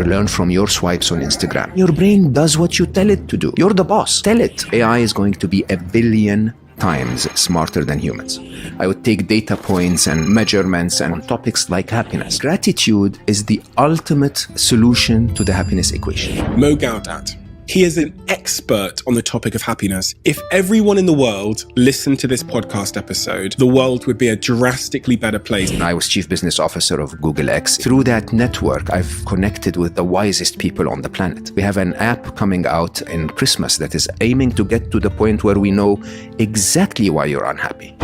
or learn from your swipes on Instagram. Your brain does what you tell it to do. You're the boss. Tell it. AI is going to be 1 billion times smarter than humans. I would take data points and measurements and on topics like happiness. Gratitude is the ultimate solution to the happiness equation. Mo Gawdat. He is an expert on the topic of happiness. If everyone in the world listened to this podcast episode, the world would be a drastically better place. I was chief business officer of Google X. Through that network, I've connected with the wisest people on the planet. We have an app coming out in Christmas that is aiming to get to the point where we know exactly why you're unhappy.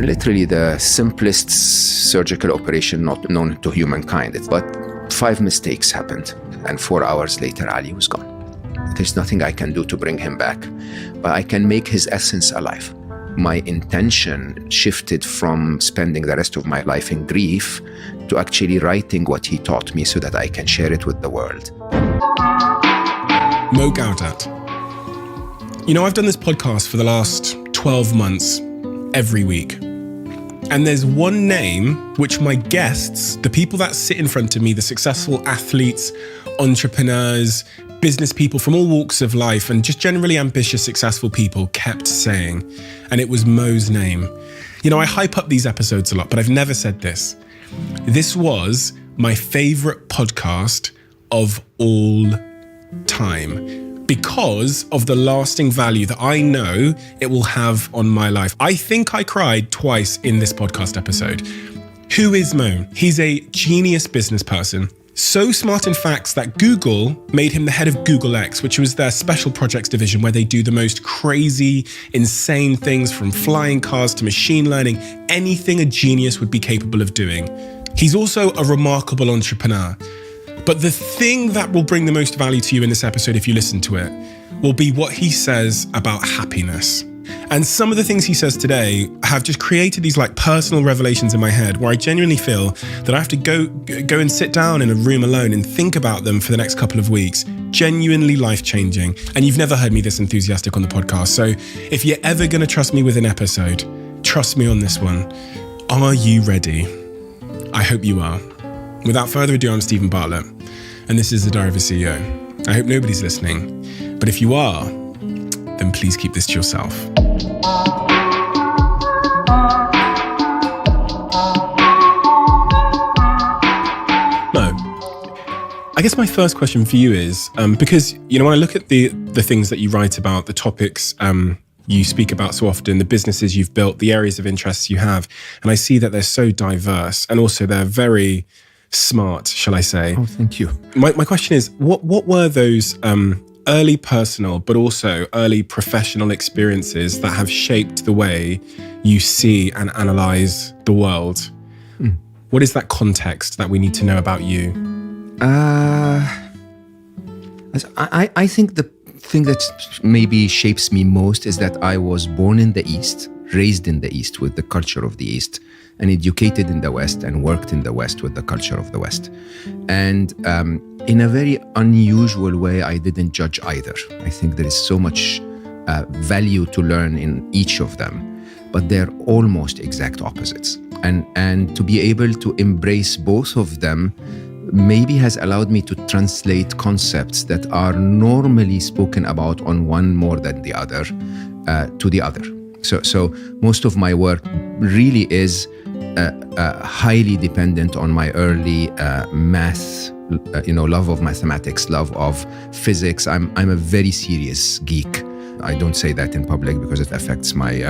Literally the simplest surgical operation not known to humankind. But 5 mistakes happened, and 4 hours later, Ali was gone. There's nothing I can do to bring him back, but I can make his essence alive. My intention shifted from spending the rest of my life in grief to actually writing what he taught me so that I can share it with the world. Mo Gawdat. You know, I've done this podcast for the last 12 months, every week. And there's one name which my guests, the people that sit in front of me, the successful athletes, entrepreneurs, business people from all walks of life, and just generally ambitious, successful people kept saying, and it was Mo's name. You know, I hype up these episodes a lot, but I've never said this. This was my favorite podcast of all time because of the lasting value that I know it will have on my life. I think I cried twice in this podcast episode. Who is Mo? He's a genius business person. So smart in facts that Google made him the head of Google X, which was their special projects division where they do the most crazy, insane things from flying cars to machine learning, anything a genius would be capable of doing. He's also a remarkable entrepreneur. But the thing that will bring the most value to you in this episode, if you listen to it, will be what he says about happiness. And some of the things he says today have just created these like personal revelations in my head where I genuinely feel that I have to go and sit down in a room alone and think about them for the next couple of weeks. Genuinely life-changing. And you've never heard me this enthusiastic on the podcast. So if you're ever going to trust me with an episode, trust me on this one. Are you ready? I hope you are. Without further ado, I'm Stephen Bartlett, and this is The Diary of a CEO. I hope nobody's listening, but if you are, then please keep this to yourself. No. I guess my first question for you is, because, you know, when I look at the things that you write about, the topics you speak about so often, the businesses you've built, the areas of interests you have, and I see that they're so diverse, and also they're very smart, shall I say. Oh, thank you. My question is, what were those early personal, but also early professional experiences that have shaped the way you see and analyze the world? What is that context that we need to know about you? I think the thing that maybe shapes me most is that I was born in the East, raised in the East with the culture of the East, and educated in the West and worked in the West with the culture of the West. And in a very unusual way, I didn't judge either. I think there is so much value to learn in each of them, but they're almost exact opposites. And to be able to embrace both of them maybe has allowed me to translate concepts that are normally spoken about on one more than the other to the other. So most of my work really is highly dependent on my early math, love of mathematics, love of physics. I'm a very serious geek. I don't say that in public because it affects my,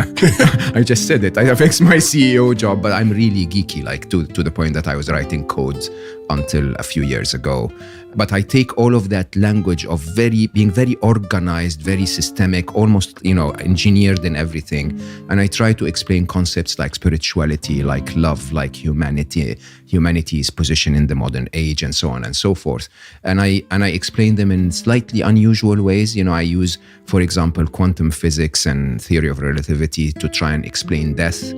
I just said it affects my CEO job, but I'm really geeky, like to the point that I was writing code until a few years ago. But I take all of that language of being very organized, very systemic, almost, engineered in everything. And I try to explain concepts like spirituality, like love, like humanity's position in the modern age, and so on and so forth. And I explain them in slightly unusual ways. I use, for example, quantum physics and theory of relativity to try and explain death.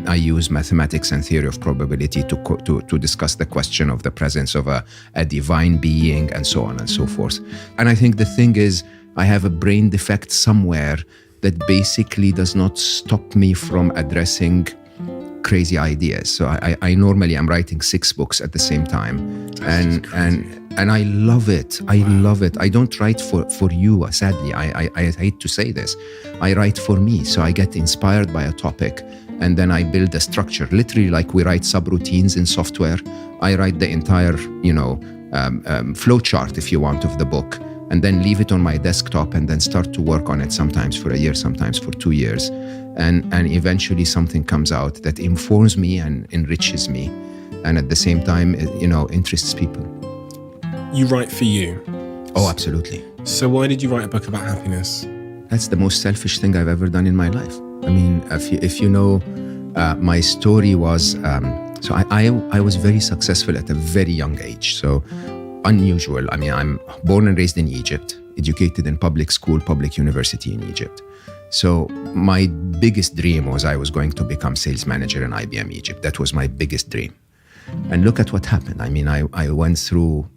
I use mathematics and theory of probability to discuss the question of the presence of a divine being, and so on and so forth. And I think the thing is, I have a brain defect somewhere that basically does not stop me from addressing crazy ideas. So I normally am writing 6 books at the same time, and I love it. I love it. I don't write for you. Sadly, I hate to say this. I write for me. So I get inspired by a topic, and then I build a structure. Literally, like we write subroutines in software. I write the entire, flow chart, if you want, of the book, and then leave it on my desktop, and then start to work on it. Sometimes for a year, sometimes for 2 years, and eventually something comes out that informs me and enriches me, and at the same time, interests people. You write for you. Oh, absolutely. So why did you write a book about happiness? That's the most selfish thing I've ever done in my life. I mean, if you know, my story was, so I was very successful at a very young age. So unusual. I mean, I'm born and raised in Egypt, educated in public school, public university in Egypt. So my biggest dream was I was going to become sales manager in IBM Egypt. That was my biggest dream. And look at what happened. I mean, I went through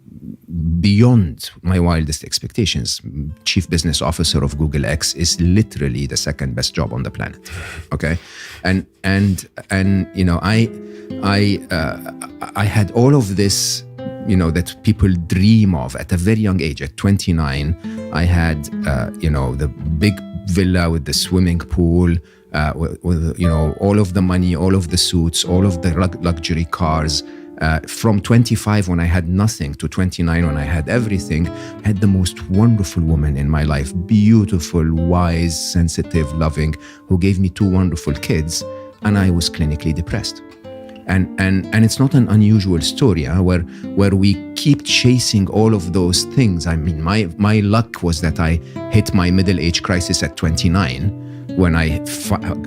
beyond my wildest expectations. Chief business officer of Google X is literally the second best job on the planet. Okay, and I had all of this, that people dream of at a very young age. At 29, I had the big villa with the swimming pool, with all of the money, all of the suits, all of the luxury cars. From 25 when I had nothing to 29 when I had everything, I had the most wonderful woman in my life, beautiful, wise, sensitive, loving, who gave me 2 wonderful kids, and I was clinically depressed. And it's not an unusual story where we keep chasing all of those things. I mean, my luck was that I hit my middle age crisis at 29 when I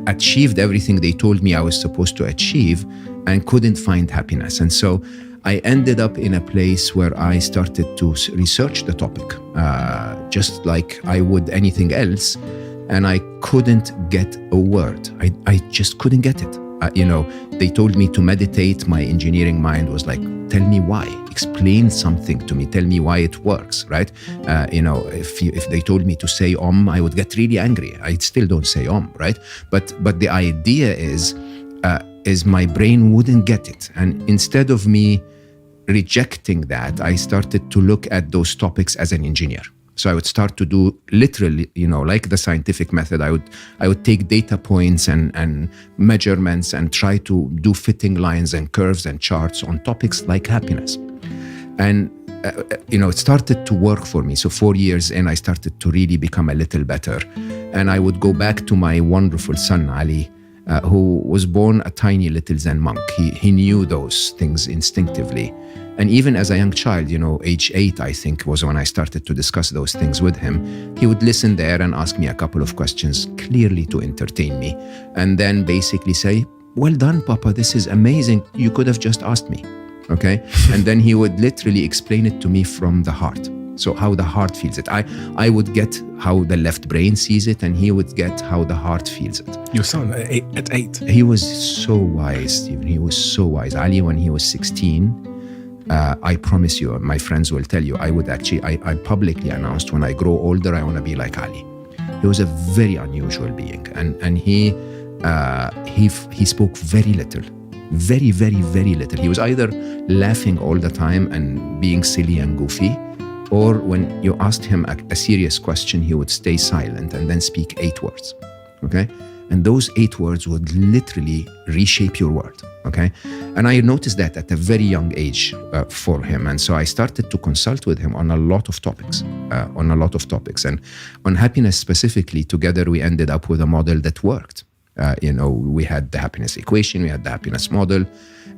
achieved everything they told me I was supposed to achieve, and couldn't find happiness. And so I ended up in a place where I started to research the topic, just like I would anything else, and I couldn't get a word. I just couldn't get it. They told me to meditate. My engineering mind was like, tell me why, explain something to me, tell me why it works, right? If they told me to say Om, I would get really angry. I still don't say Om, right? But the idea is my brain wouldn't get it. And instead of me rejecting that, I started to look at those topics as an engineer. So I would start to do literally, like the scientific method. I would take data points and measurements and try to do fitting lines and curves and charts on topics like happiness. And it started to work for me. So 4 years in, I started to really become a little better. And I would go back to my wonderful son, Ali, who was born a tiny little Zen monk. He knew those things instinctively. And even as a young child, age 8, I think, was when I started to discuss those things with him. He would listen there and ask me a couple of questions, clearly to entertain me. And then basically say, well done, Papa, this is amazing. You could have just asked me, okay? And then he would literally explain it to me from the heart. So how the heart feels it. I would get how the left brain sees it, and he would get how the heart feels it. Your son at 8? He was so wise, Stephen. He was so wise. Ali, when he was 16, I promise you, my friends will tell you, I publicly announced, when I grow older, I want to be like Ali. He was a very unusual being, and he spoke very little, very, very, very little. He was either laughing all the time and being silly and goofy, or when you asked him a serious question, he would stay silent and then speak 8 words, okay? And those 8 words would literally reshape your world, okay? And I noticed that at a very young age for him. And so I started to consult with him on a lot of topics, And on happiness specifically, together we ended up with a model that worked. We had the happiness equation, we had the happiness model,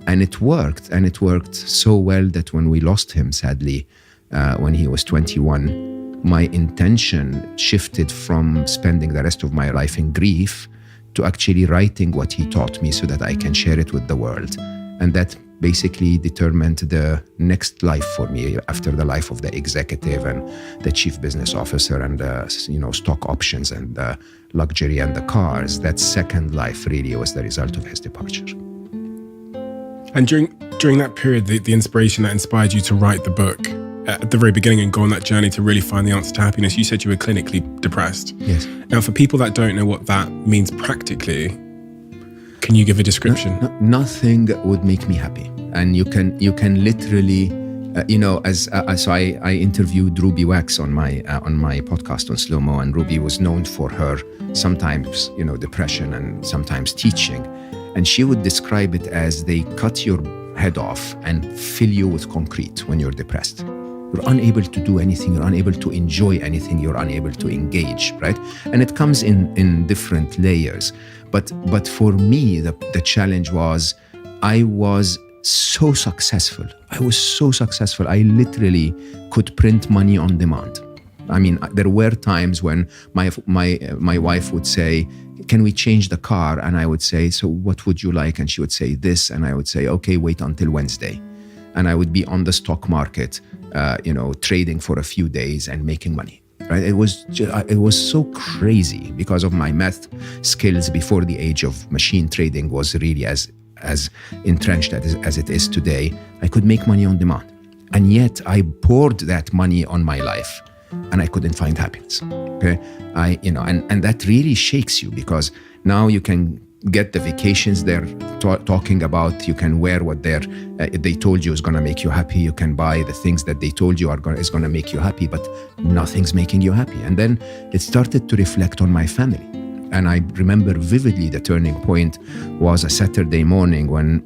and it worked so well that when we lost him, sadly, when he was 21, my intention shifted from spending the rest of my life in grief to actually writing what he taught me so that I can share it with the world. And that basically determined the next life for me after the life of the executive and the chief business officer and the stock options and the luxury and the cars. That second life really was the result of his departure. And during that period, the inspiration that inspired you to write the book, at the very beginning and go on that journey to really find the answer to happiness, you said you were clinically depressed. Yes. Now, for people that don't know what that means practically, Can you give a description? Nothing would make me happy. And you can literally, so I interviewed Ruby Wax on my podcast on Slow Mo, and Ruby was known for her sometimes, depression and sometimes teaching. And she would describe it as they cut your head off and fill you with concrete when you're depressed. You're unable to do anything. You're unable to enjoy anything. You're unable to engage, right? And it comes in different layers. But for me, the challenge was I was so successful. I literally could print money on demand. I mean, there were times when my wife would say, "Can we change the car?" And I would say, "So what would you like?" And she would say this, and I would say, "Okay, wait until Wednesday." And I would be on the stock market, trading for a few days and making money. Right? It was so crazy because of my math skills before the age of machine trading was really as entrenched as it is today. I could make money on demand, and yet I poured that money on my life, and I couldn't find happiness. Okay, and that really shakes you, because now you can get the vacations they're talking about. You can wear what they told you is going to make you happy. You can buy the things that they told you is going to make you happy, but nothing's making you happy. And then it started to reflect on my family. And I remember vividly the turning point was a Saturday morning when,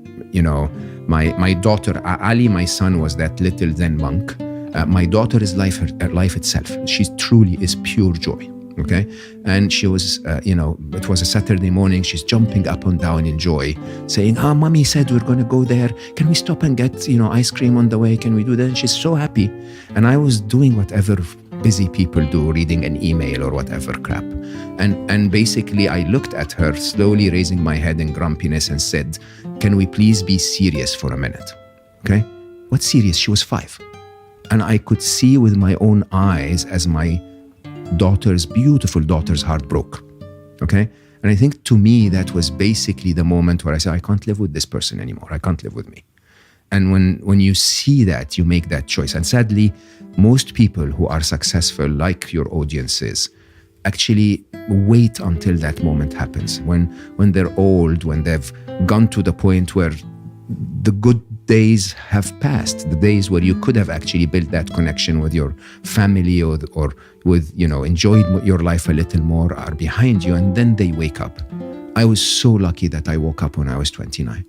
my daughter, Ali, my son, was that little Zen monk. My daughter is life itself. She truly is pure joy. Okay. And she was, it was a Saturday morning. She's jumping up and down in joy, saying, "Mommy said we're going to go there. Can we stop and get, ice cream on the way? Can we do that?" And she's so happy. And I was doing whatever busy people do, reading an email or whatever crap. And basically I looked at her, slowly raising my head in grumpiness, and said, "Can we please be serious for a minute?" Okay. What's serious? She was 5. And I could see with my own eyes as my beautiful daughter's heart broke. Okay. And I think to me, that was basically the moment where I said, I can't live with this person anymore. I can't live with me. And when you see that, you make that choice. And sadly, most people who are successful, like your audiences, actually wait until that moment happens. When they're old, when they've gone to the point where the good days have passed, the days where you could have actually built that connection with your family or with, enjoyed your life a little more, are behind you, and then they wake up. I was so lucky that I woke up when I was 29.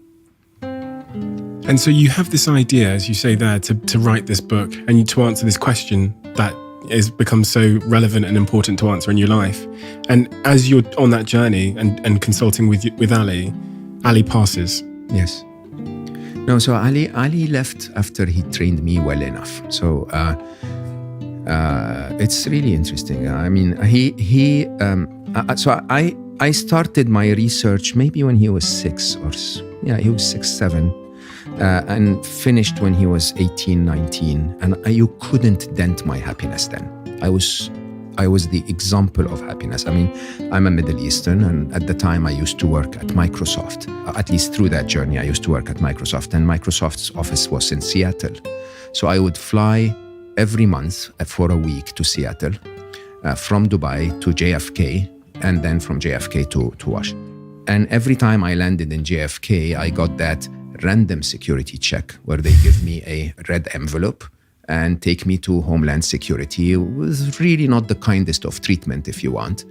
And so you have this idea, as you say there, to write this book and to answer this question that has become so relevant and important to answer in your life. And as you're on that journey and consulting with Ali passes. Yes. No, so Ali left after he trained me well enough. So it's really interesting. I mean, I started my research maybe when he was 6 he was 6, 7, and finished when he was 18, 19. And you couldn't dent my happiness then. I was the example of happiness. I mean, I'm a Middle Eastern, and at the time I used to work at Microsoft. At least through that journey, I used to work at Microsoft, and Microsoft's office was in Seattle. So I would fly every month for a week to Seattle, from Dubai to JFK, and then from JFK to Washington. And every time I landed in JFK, I got that random security check where they give me a red envelope and take me to Homeland Security. It was really not the kindest of treatment, if you want,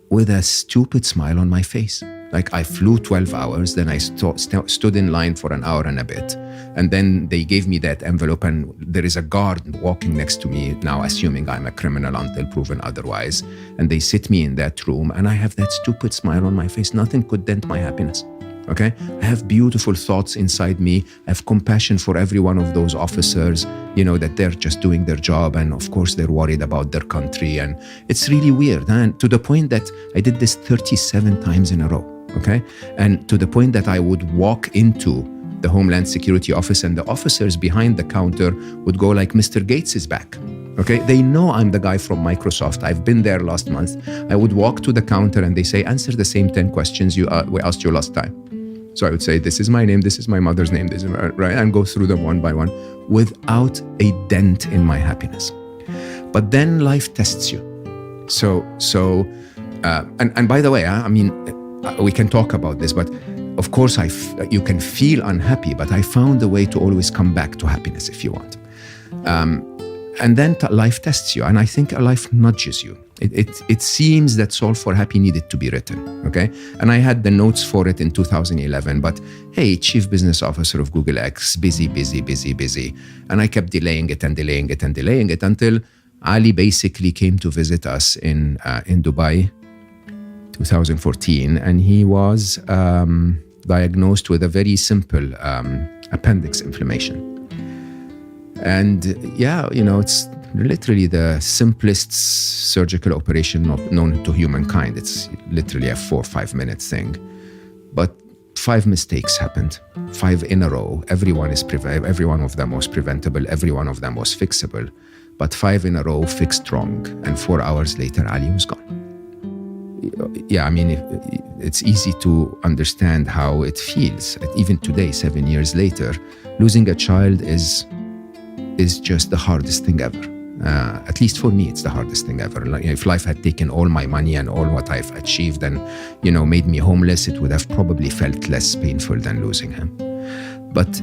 with a stupid smile on my face. Like, I flew 12 hours, then I stood in line for an hour and a bit, and then they gave me that envelope, and there is a guard walking next to me now, assuming I'm a criminal until proven otherwise, and they sit me in that room, and I have that stupid smile on my face. Nothing could dent my happiness. Okay? I have beautiful thoughts inside me. I have compassion for every one of those officers, that they're just doing their job. And of course, they're worried about their country. And it's really weird. And to the point that I did this 37 times in a row. Okay? And to the point that I would walk into the Homeland Security office and the officers behind the counter would go like, "Mr. Gates is back." Okay, they know I'm the guy from Microsoft. I've been there last month. I would walk to the counter and they say, "Answer the same 10 questions we asked you last time." So I would say, "This is my name, this is my mother's name, this is right," and go through them one by one without a dent in my happiness. But then life tests you. And by the way, I mean, we can talk about this, but of course, you can feel unhappy, but I found a way to always come back to happiness if you want. And then life tests you, and I think life nudges you. It seems that Solve for Happy needed to be written, okay? And I had the notes for it in 2011, but hey, Chief Business Officer of Google X, busy. And I kept delaying it until Ali basically came to visit us in Dubai, 2014, and he was diagnosed with a very simple appendix inflammation. And it's literally the simplest surgical operation known to humankind. It's literally a 4 or 5 minute thing. But 5 mistakes happened, 5 in a row. Every one of them was preventable. Every one of them was fixable. But 5 in a row fixed wrong. And 4 hours later, Ali was gone. Yeah, I mean, it's easy to understand how it feels. Even today, 7 years later, losing a child is just the hardest thing ever. At least for me, it's the hardest thing ever. Like, if life had taken all my money and all what I've achieved and, made me homeless, it would have probably felt less painful than losing him. But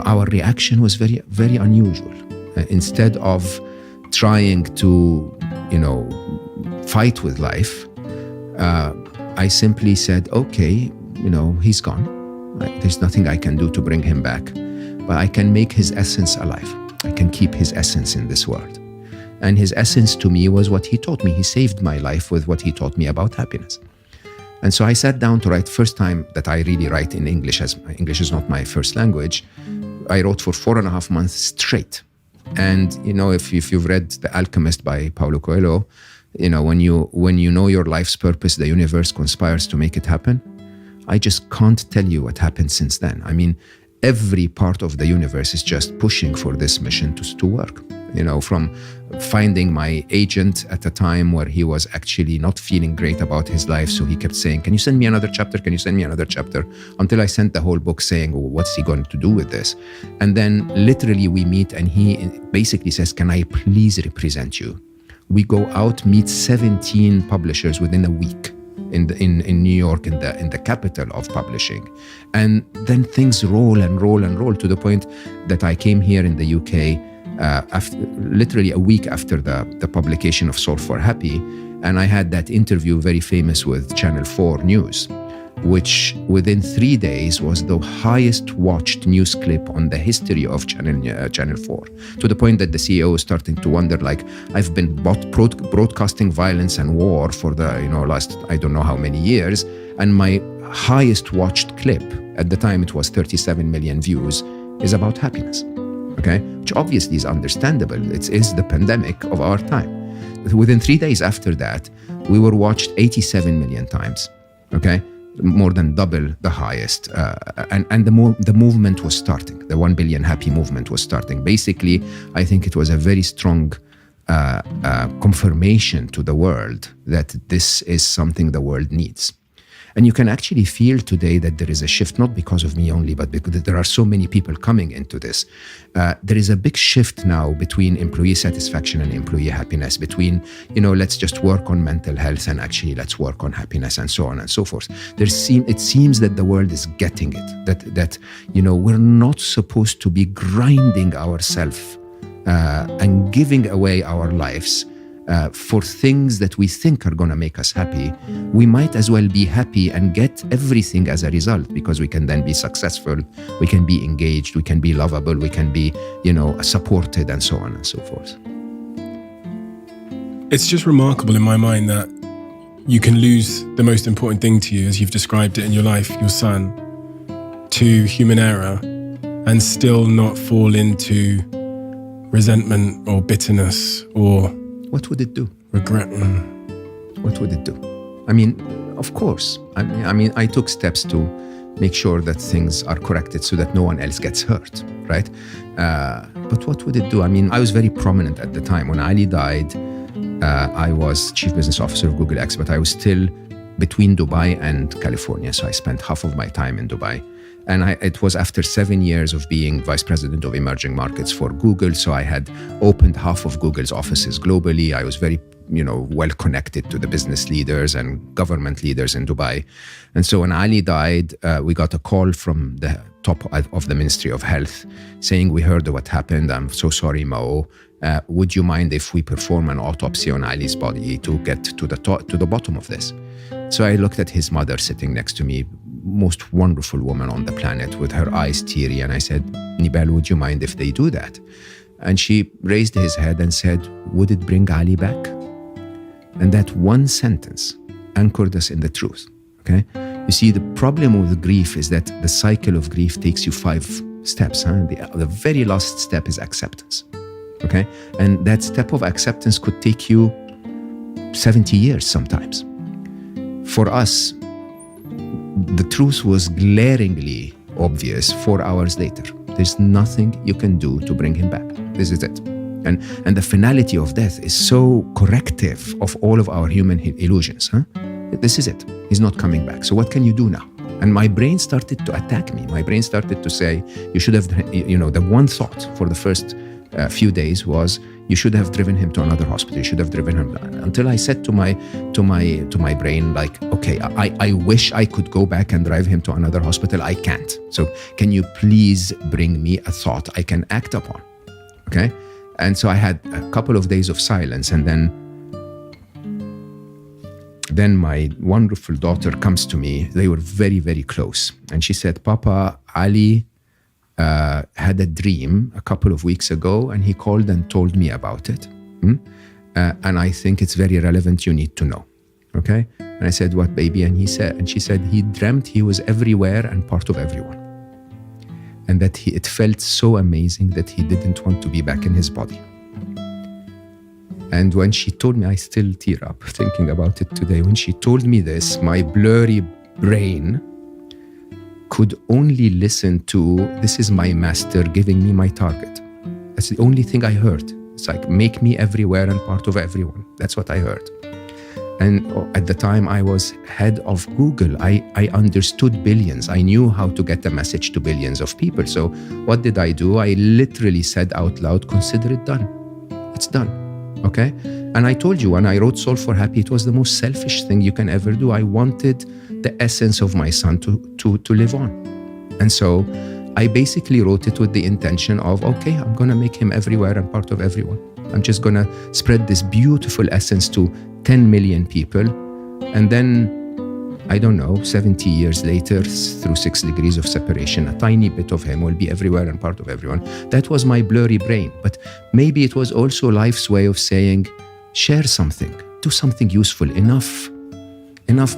our reaction was very, very unusual. Instead of trying to, fight with life, I simply said, okay, he's gone. There's nothing I can do to bring him back, but I can make his essence alive. I can keep his essence in this world. And his essence to me was what he taught me. He saved my life with what he taught me about happiness. And so I sat down to write. First time that I really write in English, as English is not my first language. I wrote for 4.5 months straight. And, if you've read The Alchemist by Paulo Coelho, when you know your life's purpose, the universe conspires to make it happen. I just can't tell you what happened since then. I mean, every part of the universe is just pushing for this mission to work. From finding my agent at a time where he was actually not feeling great about his life. So he kept saying, can you send me another chapter? Can you send me another chapter? Until I sent the whole book saying, well, what's he going to do with this? And then literally we meet and he basically says, can I please represent you? We go out, meet 17 publishers within a week in New York, in the capital of publishing. And then things roll to the point that I came here in the UK literally a week after the publication of Solve for Happy, and I had that interview, very famous, with Channel 4 News, which within 3 days was the highest watched news clip on the history of Channel 4, to the point that the CEO is starting to wonder, like, I've been broadcasting violence and war for the last I don't know how many years, and my highest watched clip, at the time it was 37 million views, is about happiness. Okay, which obviously is understandable. It is the pandemic of our time. Within 3 days after that, we were watched 87 million times. Okay, more than double the highest. And the movement was starting. The 1 billion happy movement was starting. Basically, I think it was a very strong confirmation to the world that this is something the world needs. And you can actually feel today that there is a shift, not because of me only, but because there are so many people coming into this. There is a big shift now between employee satisfaction and employee happiness, between, let's just work on mental health and actually let's work on happiness, and so on and so forth. It seems that the world is getting it, that we're not supposed to be grinding ourselves and giving away our lives for things that we think are going to make us happy. We might as well be happy and get everything as a result, because we can then be successful, we can be engaged, we can be lovable, we can be, supported, and so on and so forth. It's just remarkable in my mind that you can lose the most important thing to you, as you've described it in your life, your son, to human error, and still not fall into resentment or bitterness or what would it do? Regret. What would it do? I mean, of course. I took steps to make sure that things are corrected so that no one else gets hurt, right? But what would it do? I mean, I was very prominent at the time. When Ali died, I was Chief Business Officer of Google X, but I was still between Dubai and California. So I spent half of my time in Dubai. And it was after 7 years of being Vice President of Emerging Markets for Google. So I had opened half of Google's offices globally. I was very well connected to the business leaders and government leaders in Dubai. And so when Ali died, we got a call from the top of the Ministry of Health saying, we heard what happened. I'm so sorry, Mo. Would you mind if we perform an autopsy on Ali's body to get to the bottom of this? So I looked at his mother sitting next to me, most wonderful woman on the planet, with her eyes teary. And I said, Nibel, would you mind if they do that? And she raised his head and said, would it bring Ali back? And that one sentence anchored us in the truth, okay? You see, the problem with grief is that the cycle of grief takes you 5 steps. The very last step is acceptance, okay? And that step of acceptance could take you 70 years sometimes. For us, the truth was glaringly obvious 4 hours later. There's nothing you can do to bring him back. This is it. And the finality of death is so corrective of all of our human illusions. This is it. He's not coming back. So what can you do now? And my brain started to attack me. My brain started to say, you should have, the one thought for the first few days was, you should have driven him to another hospital. You should have driven him. Until I said to my brain, like, okay, I wish I could go back and drive him to another hospital. I can't. So can you please bring me a thought I can act upon? Okay. And so I had a couple of days of silence, and then my wonderful daughter comes to me. They were very, very close. And she said, Papa, Ali had a dream a couple of weeks ago, and he called and told me about it. And I think it's very relevant. You need to know. Okay. And I said, what, baby? And she said, he dreamt he was everywhere and part of everyone. And that it felt so amazing that he didn't want to be back in his body. And when she told me, I still tear up thinking about it today. When she told me this, my blurry brain could only listen to, this is my master giving me my target. That's the only thing I heard. It's like, make me everywhere and part of everyone. That's what I heard. And at the time I was head of Google. I understood billions. I knew how to get a message to billions of people. So what did I do? I literally said out loud, consider it done. It's done. Okay? And I told you, when I wrote Solve for Happy, it was the most selfish thing you can ever do. I wanted the essence of my son to live on. And so I basically wrote it with the intention of, okay, I'm going to make him everywhere and part of everyone. I'm just going to spread this beautiful essence to 10 million people. And then, I don't know, 70 years later, through 6 degrees of separation, a tiny bit of him will be everywhere and part of everyone. That was my blurry brain. But maybe it was also life's way of saying, share something, do something useful. Enough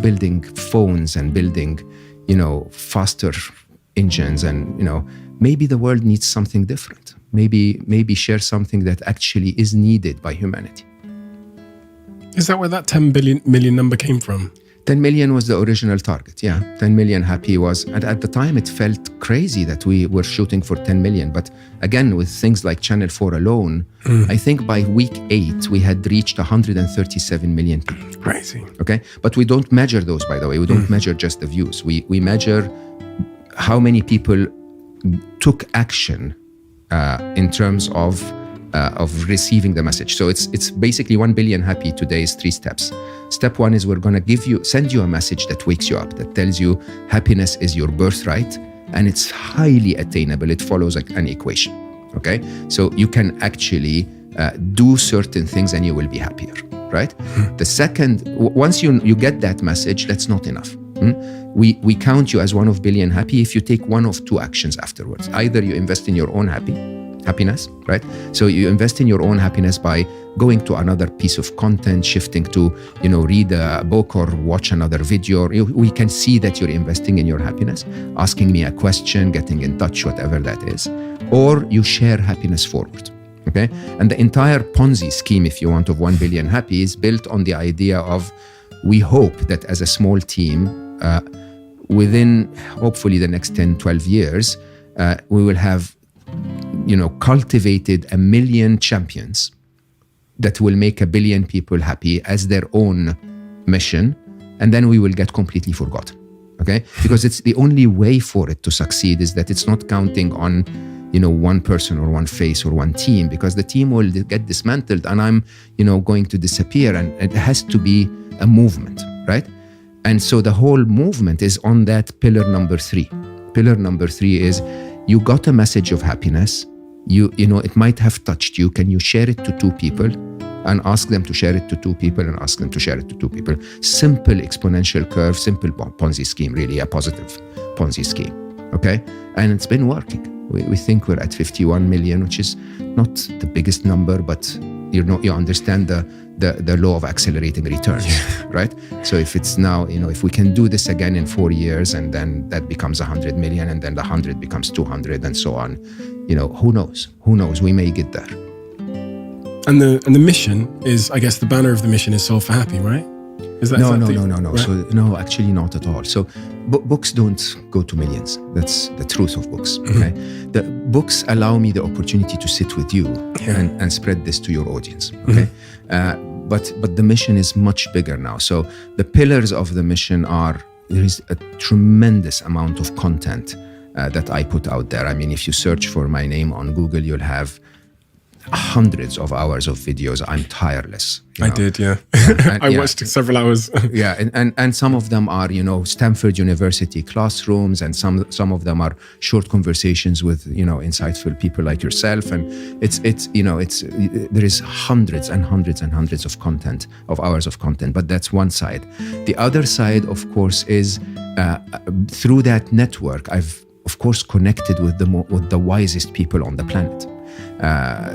building phones and building, faster engines, and, maybe the world needs something different. Maybe share something that actually is needed by humanity. Is that where that 10 million number came from? 10 million was the original target, yeah. 10 million happy was, and at the time it felt crazy that we were shooting for 10 million. But again, with things like Channel 4 alone, I think by week 8, we had reached 137 million people. Crazy. Okay, but we don't measure those, by the way. We don't measure just the views. We measure how many people took action in terms of receiving the message. So it's basically 1 billion happy today is 3 steps. Step 1 is we're going to send you a message that wakes you up, that tells you happiness is your birthright, and it's highly attainable. It follows an equation. Okay, so you can actually do certain things and you will be happier, right? The second, once you get that message, that's not enough. We count you as 1 of billion happy if you take 1 of 2 actions afterwards. Either you invest in your own happiness, right? So you invest in your own happiness by going to another piece of content, shifting to, read a book or watch another video. We can see that you're investing in your happiness, asking me a question, getting in touch, whatever that is. Or you share happiness forward, okay? And the entire Ponzi scheme, if you want, of 1 billion happy is built on the idea of, we hope that as a small team, within hopefully the next 10, 12 years, we will have cultivated 1 million champions that will make 1 billion people happy as their own mission, and then we will get completely forgotten, okay? Because it's the only way for it to succeed is that it's not counting on, one person or one face or one team, because the team will get dismantled and I'm, going to disappear. And it has to be a movement, right? And so the whole movement is on that pillar number 3. Pillar number 3 is you got a message of happiness. It might have touched you. Can you share it to 2 people? And ask them to share it to 2 people and ask them to share it to 2 people. Simple exponential curve, simple Ponzi scheme, really a positive Ponzi scheme, okay? And it's been working. We think we're at 51 million, which is not the biggest number, but you understand the law of accelerating returns, right? So if it's now, if we can do this again in 4 years and then that becomes 100 million and then the 100 becomes 200 and so on, who knows? Who knows? We may get there. And the mission is, I guess, the banner of the mission is Solve for Happy, right? Is that no. Right? So no, actually not at all. So books don't go to millions. That's the truth of books. Okay, the books allow me the opportunity to sit with you and spread this to your audience. Okay, but the mission is much bigger now. So the pillars of the mission are, there is a tremendous amount of content that I put out there. I mean, if you search for my name on Google, you'll have hundreds of hours of videos. I'm tireless. I did, yeah. I watched several hours. and some of them are, Stanford University classrooms, and some of them are short conversations with, insightful people like yourself. And there is hundreds and hundreds and hundreds of hours of content. But that's one side. The other side, of course, is through that network, I've of course connected with the wisest people on the planet.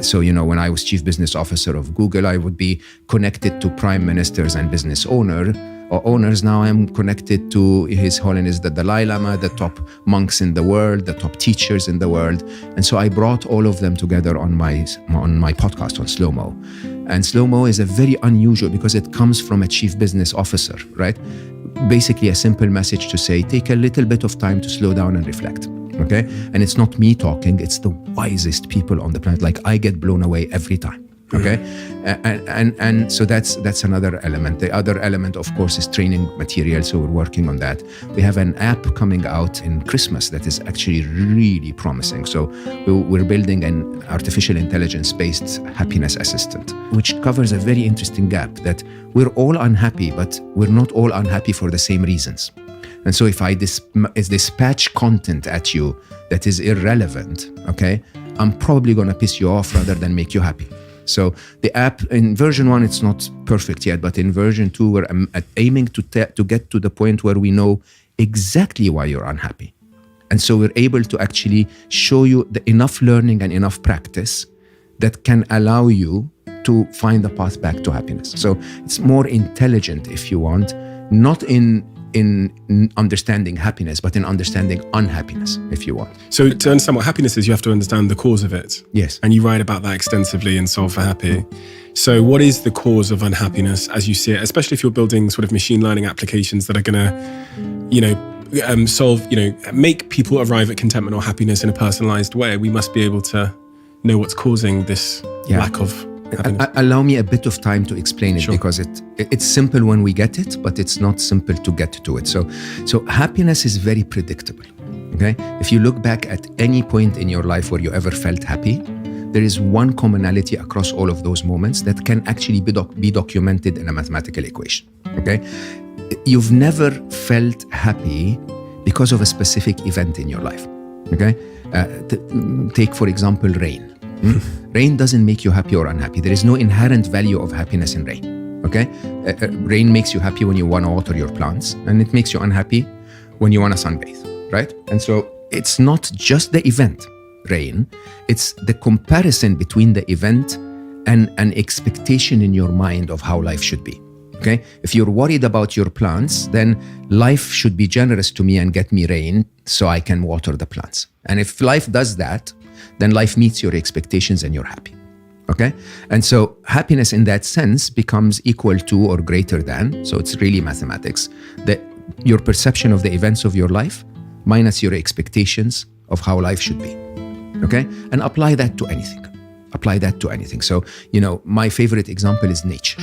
So, when I was chief business officer of Google, I would be connected to prime ministers and business owners. Now I'm connected to His Holiness the Dalai Lama, the top monks in the world, the top teachers in the world. And so I brought all of them together on my podcast on Slow Mo. And Slow Mo is a very unusual, because it comes from a chief business officer, right? Basically a simple message to say, take a little bit of time to slow down and reflect. Okay, and it's not me talking; it's the wisest people on the planet. Like, I get blown away every time. Okay, and so that's another element. The other element, of course, is training material. So we're working on that. We have an app coming out in Christmas that is actually really promising. So we're building an artificial intelligence-based happiness assistant, which covers a very interesting gap that we're all unhappy, but we're not all unhappy for the same reasons. And so if I dispatch content at you that is irrelevant, okay, I'm probably going to piss you off rather than make you happy. So the app in version 1, it's not perfect yet, but in version 2, we're aiming to get to the point where we know exactly why you're unhappy. And so we're able to actually show you enough learning and enough practice that can allow you to find the path back to happiness. So it's more intelligent, if you want, not in understanding happiness, but in understanding unhappiness, if you want. So to understand what happiness is, you have to understand the cause of it. Yes. And you write about that extensively in Solve for Happy. So what is the cause of unhappiness as you see it, especially if you're building sort of machine learning applications that are going to, solve, make people arrive at contentment or happiness in a personalized way? We must be able to know what's causing this lack of happiness. Allow me a bit of time to explain it, because it's simple when we get it, but it's not simple to get to it. So happiness is very predictable. Okay, if you look back at any point in your life where you ever felt happy, there is one commonality across all of those moments that can actually be documented in a mathematical equation. Okay, you've never felt happy because of a specific event in your life. Okay, take for example rain. Rain doesn't make you happy or unhappy. There is no inherent value of happiness in rain. Okay, rain makes you happy when you want to water your plants, and it makes you unhappy when you want to sunbathe, right? And so it's not just the event, rain, it's the comparison between the event and an expectation in your mind of how life should be. Okay, if you're worried about your plants, then life should be generous to me and get me rain so I can water the plants. And if life does that, then life meets your expectations and you're happy. Okay? And so happiness in that sense becomes equal to or greater than, so it's really mathematics, your perception of the events of your life minus your expectations of how life should be. Okay? And apply that to anything. Apply that to anything. So, my favorite example is nature.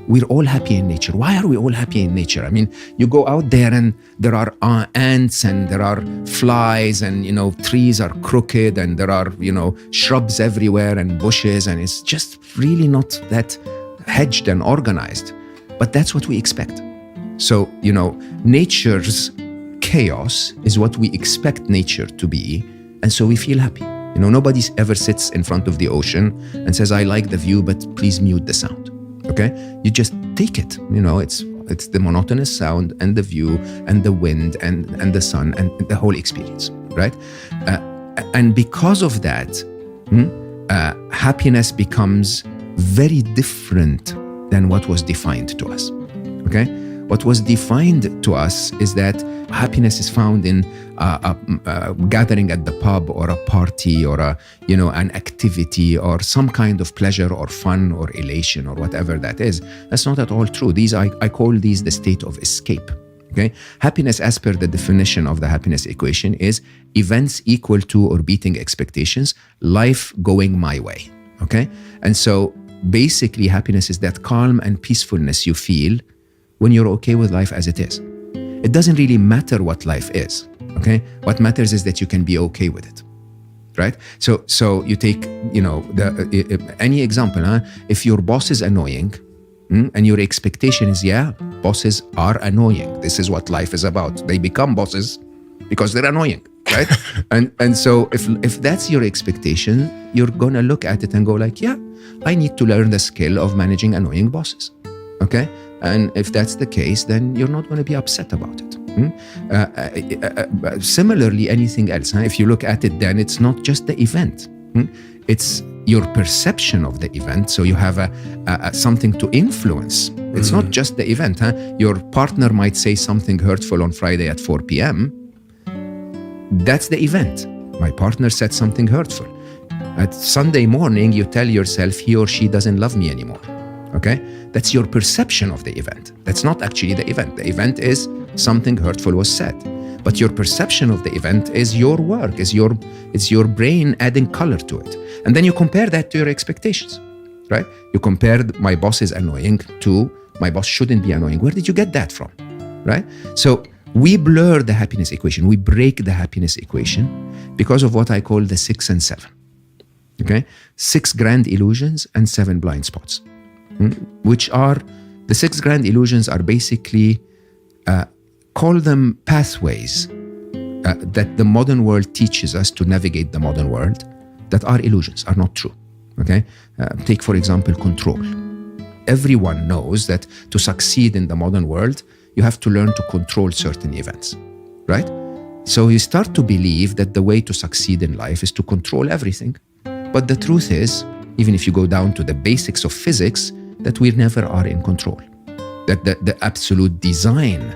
We're all happy in nature. Why are we all happy in nature? I mean, you go out there and there are ants and there are flies and, trees are crooked and there are, shrubs everywhere and bushes, and it's just really not that hedged and organized. But that's what we expect. So, nature's chaos is what we expect nature to be. And so we feel happy. Nobody ever sits in front of the ocean and says, I like the view, but please mute the sound. Okay? You just take it. It's the monotonous sound and the view and the wind and the sun and the whole experience, right? And because of that, happiness becomes very different than what was defined to us. Okay? What was defined to us is that happiness is found in a gathering at the pub or a party or an activity or some kind of pleasure or fun or elation or whatever that is. That's not at all true. I call these the state of escape. Okay? Happiness, as per the definition of the happiness equation, is events equal to or beating expectations, life going my way. Okay? And so basically happiness is that calm and peacefulness you feel when you're okay with life as it is. It doesn't really matter what life is, okay? What matters is that you can be okay with it, right? So you take, any example, if your boss is annoying, and your expectation is, bosses are annoying. This is what life is about. They become bosses because they're annoying, right? and so if that's your expectation, you're gonna look at it and go like, I need to learn the skill of managing annoying bosses, okay? And if that's the case, then you're not going to be upset about it. Similarly, anything else, if you look at it, then it's not just the event. It's your perception of the event. So you have a something to influence. It's not just the event. Your partner might say something hurtful on Friday at 4 p.m. That's the event. My partner said something hurtful. At Sunday morning, you tell yourself he or she doesn't love me anymore. Okay? That's your perception of the event. That's not actually the event. The event is something hurtful was said. But your perception of the event is your work, is your brain adding color to it. And then you compare that to your expectations, right? You compared my boss is annoying to my boss shouldn't be annoying. Where did you get that from, right? So we blur the happiness equation. We break the happiness equation because of what I call the 6 and 7. Okay? 6 grand illusions and 7 blind spots. Which are, the 6 grand illusions are basically, call them pathways that the modern world teaches us to navigate the modern world that are illusions, are not true. Okay? Take, for example, control. Everyone knows that to succeed in the modern world, you have to learn to control certain events, right? So you start to believe that the way to succeed in life is to control everything. But the truth is, even if you go down to the basics of physics, that we never are in control. That the absolute design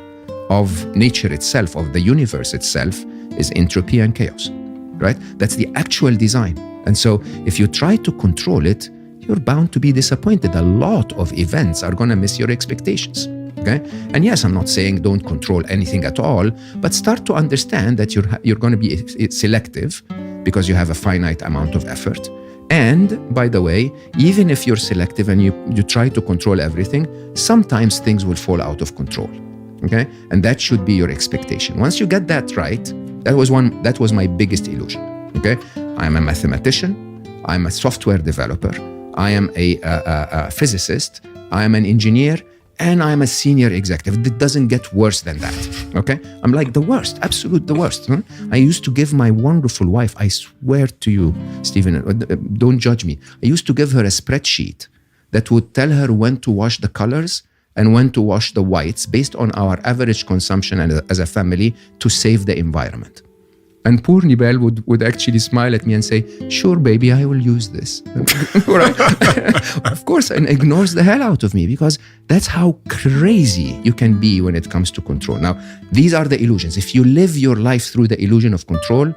of nature itself, of the universe itself, is entropy and chaos, right? That's the actual design. And so if you try to control it, you're bound to be disappointed. A lot of events are going to miss your expectations, okay? And yes, I'm not saying don't control anything at all, but start to understand that you're going to be selective because you have a finite amount of effort. And by the way, even if you're selective and you try to control everything, sometimes things will fall out of control. Okay? And that should be your expectation. Once you get that right, that was my biggest illusion. Okay? I'm a mathematician, I'm a software developer, I am a physicist, I am an engineer, and I'm a senior executive. It doesn't get worse than that, okay? I'm like the worst, absolute the worst. I used to give my wonderful wife, I swear to you, Stephen, don't judge me. I used to give her a spreadsheet that would tell her when to wash the colors and when to wash the whites based on our average consumption as a family to save the environment. And poor Nibel would actually smile at me and say, sure, baby, I will use this. Of course, and ignores the hell out of me because that's how crazy you can be when it comes to control. Now, these are the illusions. If you live your life through the illusion of control,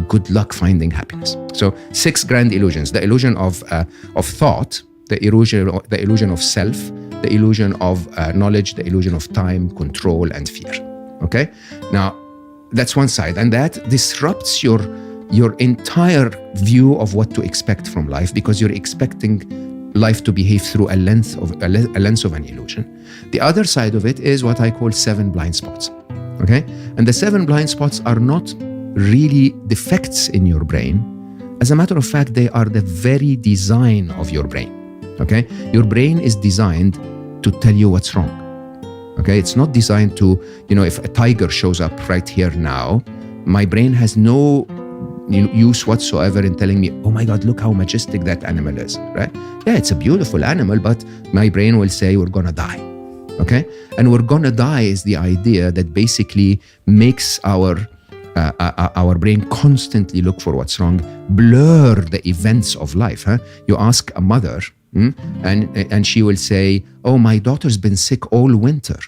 good luck finding happiness. So 6 grand illusions: the illusion of thought, the illusion of self, the illusion of knowledge, the illusion of time, control, and fear. Okay? Now, that's one side, and that disrupts your your entire view of what to expect from life, because you're expecting life to behave through a lens of an illusion. The other side of it is what I call 7 blind spots. Okay? And the 7 blind spots are not really defects in your brain. As a matter of fact, they are the very design of your brain. Okay? Your brain is designed to tell you what's wrong. Okay? It's not designed to, if a tiger shows up right here now, my brain has no use whatsoever in telling me, oh my God, look how majestic that animal is, right? Yeah, it's a beautiful animal, but my brain will say we're gonna die, okay? And we're gonna die is the idea that basically makes our brain constantly look for what's wrong, blur the events of life. You ask a mother, and she will say, oh, my daughter's been sick all winter.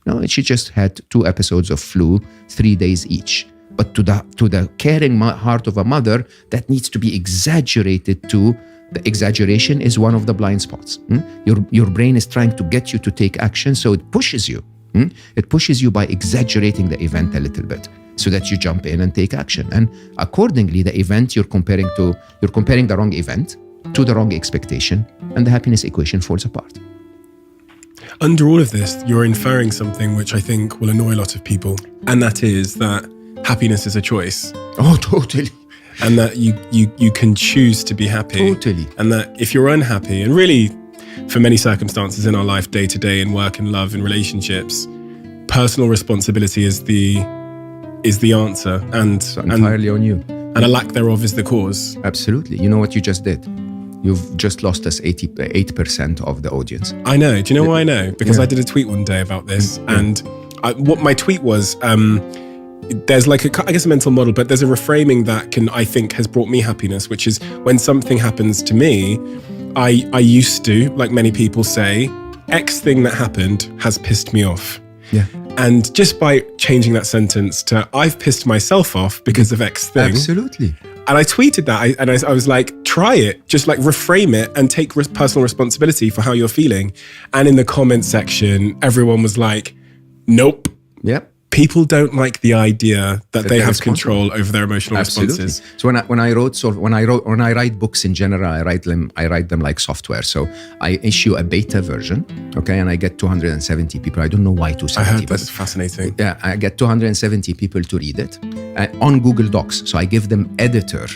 No, she just had 2 episodes of flu, 3 days each. But to the caring heart of a mother, that needs to be exaggerated to. The exaggeration is one of the blind spots. Your brain is trying to get you to take action, so it pushes you. It pushes you by exaggerating the event a little bit, so that you jump in and take action. And accordingly, the event you're comparing the wrong event to the wrong expectation, and the happiness equation falls apart. Under all of this, you're inferring something which I think will annoy a lot of people, and that is that happiness is a choice. Oh, totally. And that you can choose to be happy. Totally. And that if you're unhappy, and really for many circumstances in our life, day to day, in work and love and relationships, personal responsibility is the answer, and entirely on you. And a lack thereof is the cause. Absolutely. You know what you just did? You've just lost us 8% of the audience. I know. Do you know why I know? Because I did a tweet one day about this, and what my tweet was, there's like a mental model, but there's a reframing that I think has brought me happiness, which is when something happens to me, I used to, like many people, say, X thing that happened has pissed me off. Yeah. And just by changing that sentence to I've pissed myself off because of X thing. Absolutely. And I tweeted that, I was like, try it, just like reframe it and take personal responsibility for how you're feeling. And in the comment section, everyone was like, nope. Yep. People don't like the idea that they have control over their emotional responses. So when I write books in general, I write them like software. So I issue a beta version, okay, and I get 270 people. I don't know why 270. I heard that's fascinating. Yeah, I get 270 people to read it on Google Docs. So I give them editor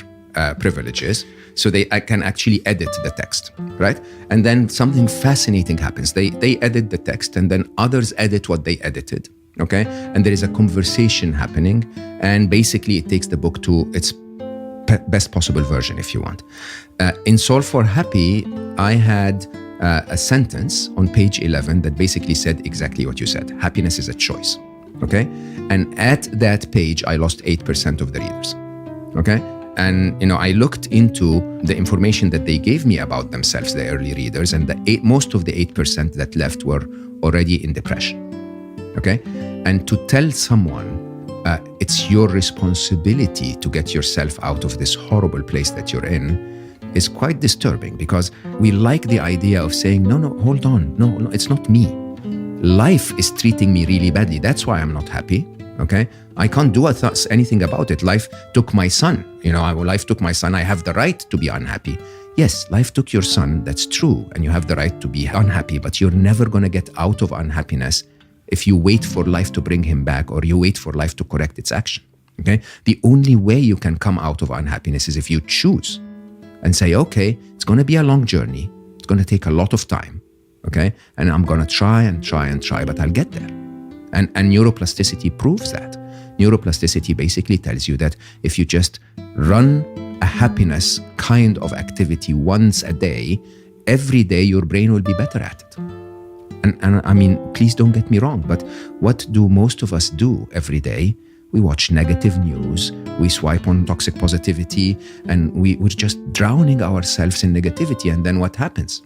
privileges, so I can actually edit the text, right? And then something fascinating happens. They edit the text, and then others edit what they edited. Okay, and there is a conversation happening, and basically it takes the book to its best possible version, if you want. In Solve for Happy, I had a sentence on page 11 that basically said exactly what you said. Happiness is a choice. Okay, and at that page, I lost 8% of the readers. Okay, and I looked into the information that they gave me about themselves, the early readers, and most of the 8% that left were already in depression. Okay, and to tell someone it's your responsibility to get yourself out of this horrible place that you're in is quite disturbing, because we like the idea of saying, no, hold on, no, it's not me. Life is treating me really badly. That's why I'm not happy. Okay, I can't do anything about it. Life took my son. Life took my son. I have the right to be unhappy. Yes, life took your son. That's true, and you have the right to be unhappy. But you're never going to get out of unhappiness if you wait for life to bring him back, or you wait for life to correct its action. Okay? The only way you can come out of unhappiness is if you choose and say, okay, it's going to be a long journey. It's going to take a lot of time. Okay? And I'm going to try, but I'll get there. And neuroplasticity proves that. Neuroplasticity basically tells you that if you just run a happiness kind of activity once a day, every day your brain will be better at it. And I mean, please don't get me wrong, but what do most of us do every day? We watch negative news, we swipe on toxic positivity, and we're just drowning ourselves in negativity. And then what happens?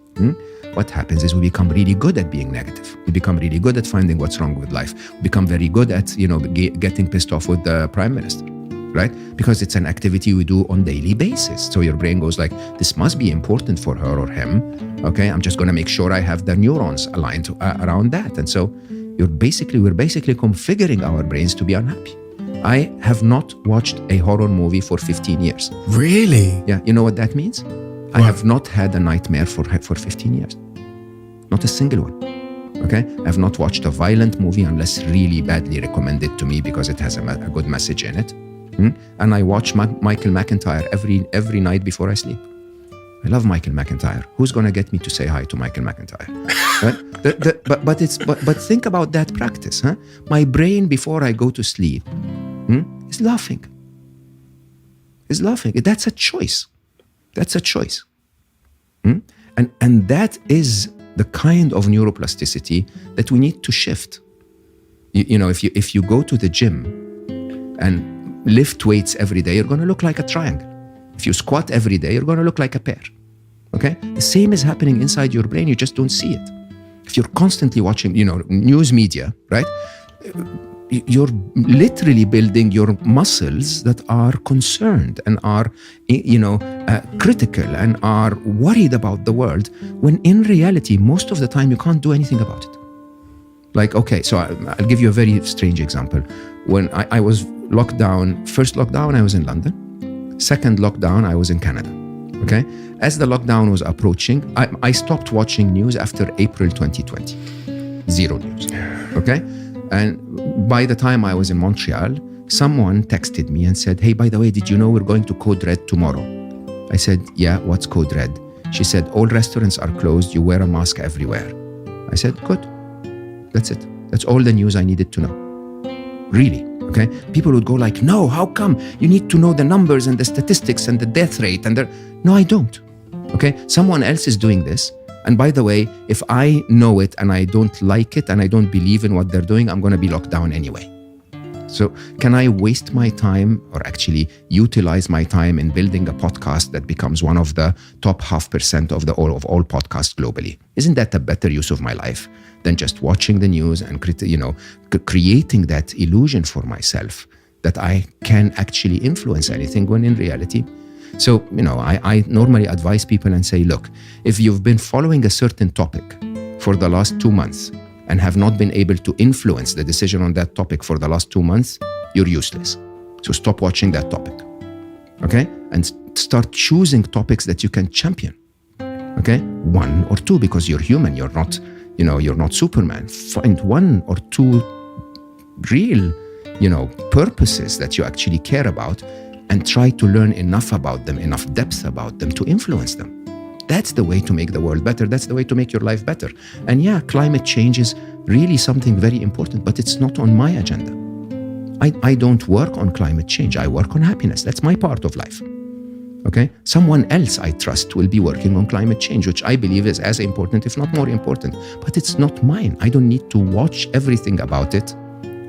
What happens is we become really good at being negative. We become really good at finding what's wrong with life. We become very good at, getting pissed off with the prime minister, right? Because it's an activity we do on daily basis. So your brain goes like, this must be important for her or him. Okay, I'm just going to make sure I have the neurons aligned around that. And so we're basically configuring our brains to be unhappy. I have not watched a horror movie for 15 years. Really? Yeah, you know what that means? I have not had a nightmare for 15 years. Not a single one. Okay? I have not watched a violent movie unless really badly recommended to me because it has a good message in it. And I watch Michael McIntyre every night before I sleep. I love Michael McIntyre. Who's going to get me to say hi to Michael McIntyre? But think about that practice. Huh? My brain before I go to sleep is laughing. Is laughing. That's a choice. That's a choice. And that is the kind of neuroplasticity that we need to shift. You know, if you go to the gym and lift weights every day, you're going to look like a triangle. If you squat every day, you're going to look like a pear. Okay? The same is happening inside your brain. You just don't see it. If you're constantly watching, news media, right? You're literally building your muscles that are concerned and are, critical and are worried about the world, when in reality, most of the time, you can't do anything about it. Like, okay, so I'll give you a very strange example. When I was locked down, first lockdown, I was in London. Second lockdown, I was in Canada. Okay? As the lockdown was approaching, I stopped watching news after April 2020. Zero news. Okay? And by the time I was in Montreal, someone texted me and said, hey, by the way, did you know we're going to Code Red tomorrow? I said, yeah, what's Code Red? She said, all restaurants are closed. You wear a mask everywhere. I said, good. That's it. That's all the news I needed to know. Really. Okay? People would go like, no, how come? You need to know the numbers and the statistics and the death rate. No, I don't. Okay? Someone else is doing this. And by the way, if I know it and I don't like it and I don't believe in what they're doing, I'm going to be locked down anyway. So can I waste my time, or actually utilize my time in building a podcast that becomes one of the top 0.5% of all podcasts globally? Isn't that a better use of my life than just watching the news and creating that illusion for myself that I can actually influence anything, when in reality? So, I normally advise people and say, look, if you've been following a certain topic for the last 2 months and have not been able to influence the decision on that topic for the last 2 months, you're useless. So stop watching that topic. Okay? And start choosing topics that you can champion. Okay? 1 or 2, because you're human. You're not, you're not Superman. Find 1 or 2 real, purposes that you actually care about, and try to learn enough about them, enough depth about them to influence them. That's the way to make the world better. That's the way to make your life better. And yeah, climate change is really something very important, but it's not on my agenda. I don't work on climate change. I work on happiness. That's my part of life. Okay? Someone else I trust will be working on climate change, which I believe is as important, if not more important. But it's not mine. I don't need to watch everything about it,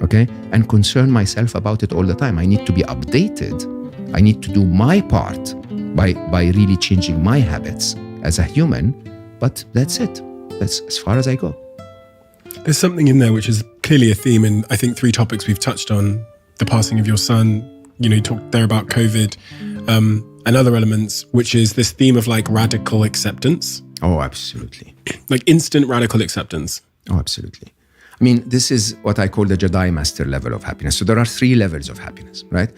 okay, and concern myself about it all the time. I need to be updated. I need to do my part by really changing my habits as a human, but that's it. That's as far as I go. There's something in there which is clearly a theme in, I think, 3 topics we've touched on: the passing of your son, you talked there about COVID, and other elements, which is this theme of like radical acceptance. Oh, absolutely. Like instant radical acceptance. Oh, absolutely. I mean, this is what I call the Jedi Master level of happiness. So there are 3 levels of happiness, right?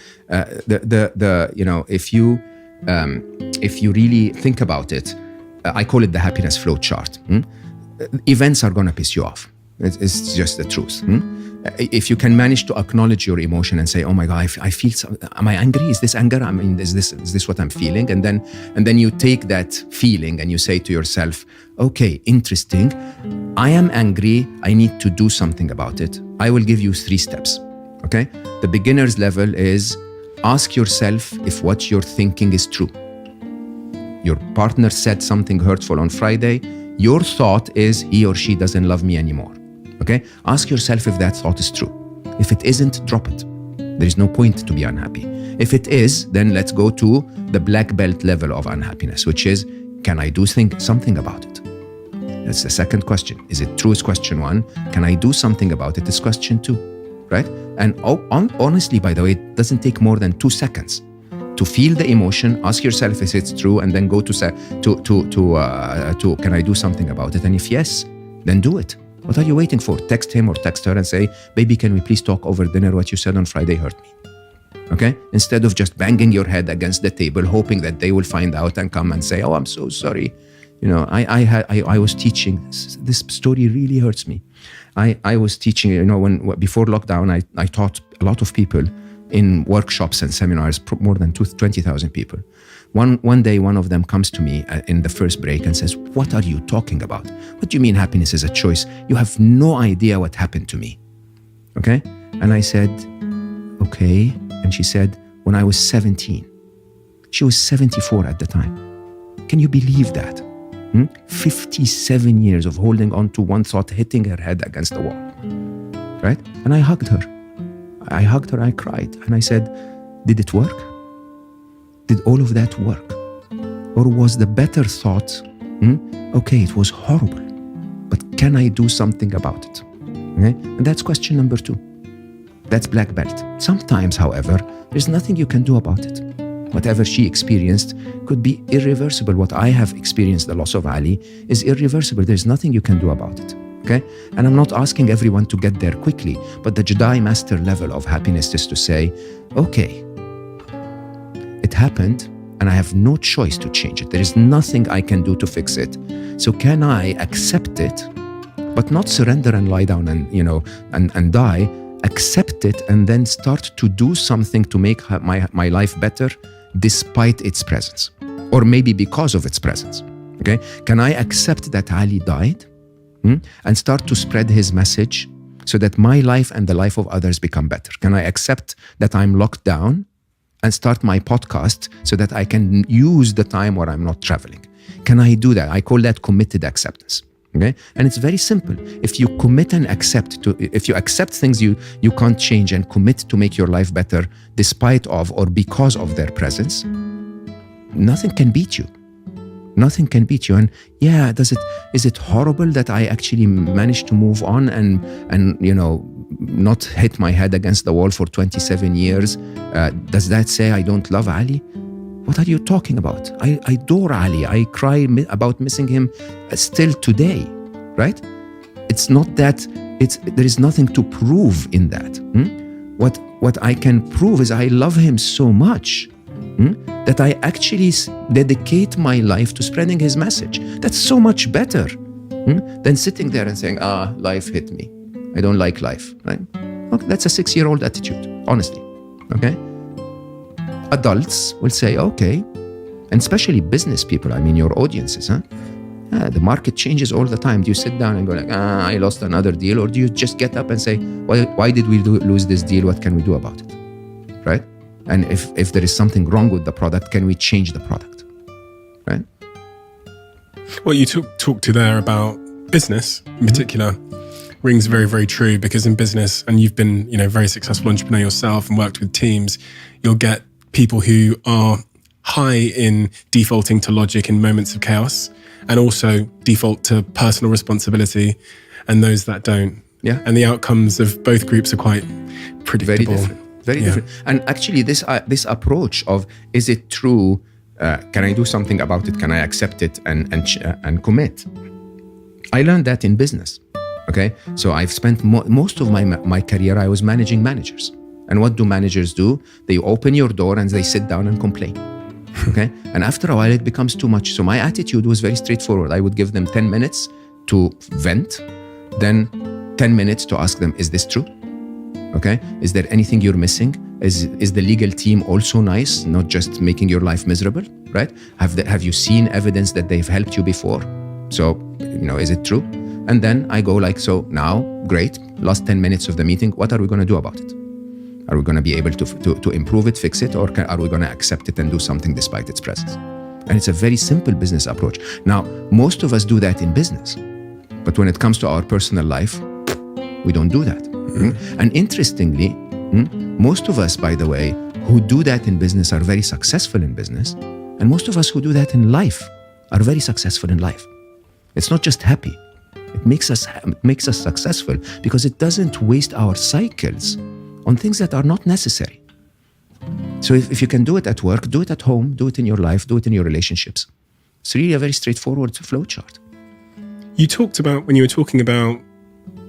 If you really think about it, I call it the happiness flow chart. Events are going to piss you off. It's just the truth. If you can manage to acknowledge your emotion and say, "Oh my God, I feel. Am I angry? Is this anger? I mean, is this what I'm feeling?" And then you take that feeling and you say to yourself, "Okay, interesting. I am angry. I need to do something about it. I will give you 3 steps." Okay. The beginner's level is ask yourself if what you're thinking is true. Your partner said something hurtful on Friday. Your thought is he or she doesn't love me anymore. Okay? Ask yourself if that thought is true. If it isn't, drop it. There is no point to be unhappy. If it is, then let's go to the black belt level of unhappiness, which is, can I do something about it? That's the second question. Is it true? Is question 1. Can I do something about it? Is question 2. Right? And honestly, by the way, it doesn't take more than 2 seconds to feel the emotion, ask yourself if it's true, and then go to can I do something about it? And if yes, then do it. What are you waiting for? Text him or text her and say, baby, can we please talk over dinner? What you said on Friday hurt me. Okay? Instead of just banging your head against the table, hoping that they will find out and come and say, oh, I'm so sorry. You know, I was teaching, this story really hurts me. I was teaching, you know, before lockdown, I taught a lot of people in workshops and seminars, more than 20,000 people. One day, one of them comes to me in the first break and says, what are you talking about? What do you mean happiness is a choice? You have no idea what happened to me. Okay? And I said, okay. And she said, when I was 17, she was 74 at the time. Can you believe that? 57 years of holding on to one thought, hitting her head against the wall. Right? And I hugged her. I cried. And I said, did it work? Did all of that work? Or was the better thought, okay, it was horrible, but can I do something about it? Okay? And that's question number 2. That's black belt. Sometimes, however, there's nothing you can do about it. Whatever she experienced could be irreversible. What I have experienced, the loss of Ali, is irreversible. There's nothing you can do about it. Okay? And I'm not asking everyone to get there quickly, but the Jedi master level of happiness is to say, okay, it happened and I have no choice to change it. There is nothing I can do to fix it. So can I accept it, but not surrender and lie down and, you know, and die? Accept it and then start to do something to make my life better despite its presence, or maybe because of its presence. Okay? Can I accept that Ali died and start to spread his message so that my life and the life of others become better? Can I accept that I'm locked down and start my podcast so that I can use the time where I'm not traveling? Can I do that? I call that committed acceptance. Okay? And it's very simple. If you commit and accept, if you accept things you can't change and commit to make your life better despite of or because of their presence, nothing can beat you. Nothing can beat you. And yeah, is it horrible that I actually managed to move on and you know, not hit my head against the wall for 27 years? Does that say I don't love Ali? What are you talking about? I adore Ali. I cry about missing him still today, right? It's not that, there is nothing to prove in that. What I can prove is I love him so much that I actually dedicate my life to spreading his message. That's so much better than sitting there and saying, life hit me. I don't like life, right? Okay, that's a 6-year-old attitude, honestly, okay? Adults will say, okay, and especially business people, I mean your audiences, the market changes all the time. Do you sit down and go like, I lost another deal? Or do you just get up and say, why did we lose this deal? What can we do about it, right? And if there is something wrong with the product, can we change the product, right? What you talked to there about business in particular rings very, very true, because in business, and you've been, you know, very successful entrepreneur yourself and worked with teams, you'll get people who are high in defaulting to logic in moments of chaos and also default to personal responsibility, and those that don't. Yeah. And the outcomes of both groups are quite predictable. Very different. And actually this approach of, is it true? Can I do something about it? Can I accept it and commit? I learned that in business. Okay. So I've spent most of my career, I was managing managers. And what do managers do? They open your door and they sit down and complain. Okay? And after a while, it becomes too much. So my attitude was very straightforward. I would give them 10 minutes to vent, then 10 minutes to ask them, is this true? Okay? Is there anything you're missing? Is the legal team also nice, not just making your life miserable, right? Have you seen evidence that they've helped you before? So, you know, is it true? And then I go like, so now, great, last 10 minutes of the meeting, what are we going to do about it? Are we going to be able to improve it, fix it, or are we going to accept it and do something despite its presence? And it's a very simple business approach. Now, most of us do that in business. But when it comes to our personal life, we don't do that. And interestingly, most of us, by the way, who do that in business are very successful in business. And most of us who do that in life are very successful in life. It's not just happy. It makes us successful because it doesn't waste our cycles on things that are not necessary. So if you can do it at work, do it at home, do it in your life, do it in your relationships. It's really a very straightforward flowchart. You talked about, when you were talking about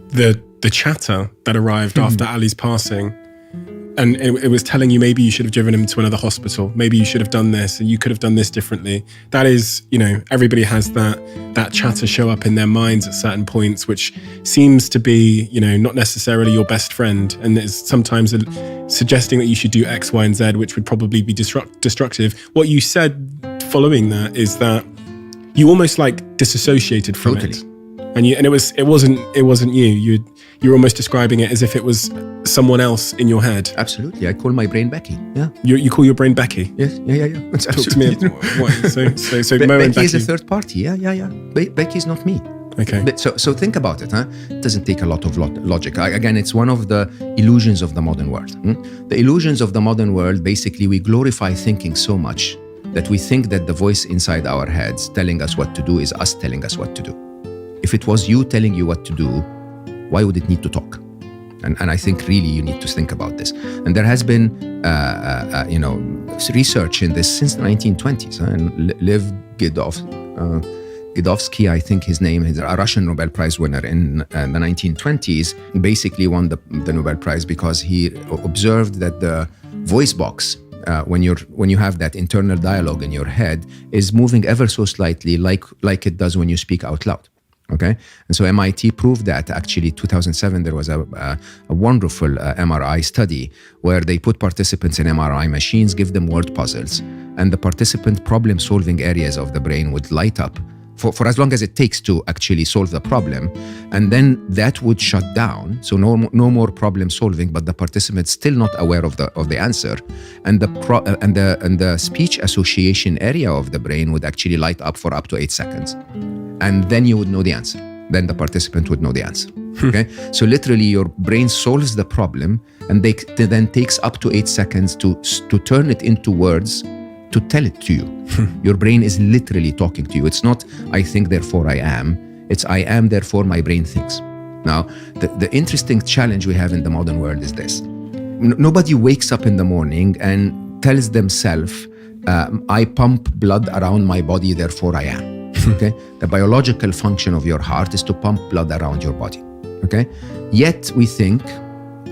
the chatter that arrived after Ali's passing, and it was telling you maybe you should have driven him to another hospital, maybe you should have done this, and you could have done this differently. That is, everybody has that chatter show up in their minds at certain points, which seems to be, not necessarily your best friend, and is sometimes suggesting that you should do X, Y, and Z, which would probably be destructive. What you said following that is that you almost disassociated from it, and it wasn't you. You're almost describing it as if it was someone else in your head. Absolutely. I call my brain Becky. Yeah. You call your brain Becky? Yes. Yeah. Talk to me. So Mo and Becky is Becky. a third party. Yeah. Becky is not me. Okay. So think about it. It doesn't take a lot of logic. Again, it's one of the illusions of the modern world. The illusions of the modern world, basically, we glorify thinking so much that we think that the voice inside our heads telling us what to do is us telling us what to do. If it was you telling you what to do, why would it need to talk? And I think really you need to think about this. And there has been, research in this since the 1920s. And Lev Gawdat, I think his name is a Russian Nobel Prize winner in the 1920s, basically won the Nobel Prize because he observed that the voice box, when you have that internal dialogue in your head, is moving ever so slightly, like it does when you speak out loud. Okay, and so MIT proved that. Actually, 2007 there was a wonderful MRI study where they put participants in MRI machines, give them word puzzles, and the participant problem-solving areas of the brain would light up for as long as it takes to actually solve the problem, and then that would shut down. So no more problem solving, but the participant still not aware of the answer, and the speech association area of the brain would actually light up for up to 8 seconds. And then you would know the answer. Then the participant would know the answer. Okay? So literally your brain solves the problem and then takes up to 8 seconds to turn it into words to tell it to you. Your brain is literally talking to you. It's not, I think, therefore I am. It's, I am, therefore my brain thinks. Now, the interesting challenge we have in the modern world is this. Nobody wakes up in the morning and tells themselves, I pump blood around my body, therefore I am. Okay, the biological function of your heart is to pump blood around your body. Okay, yet we think,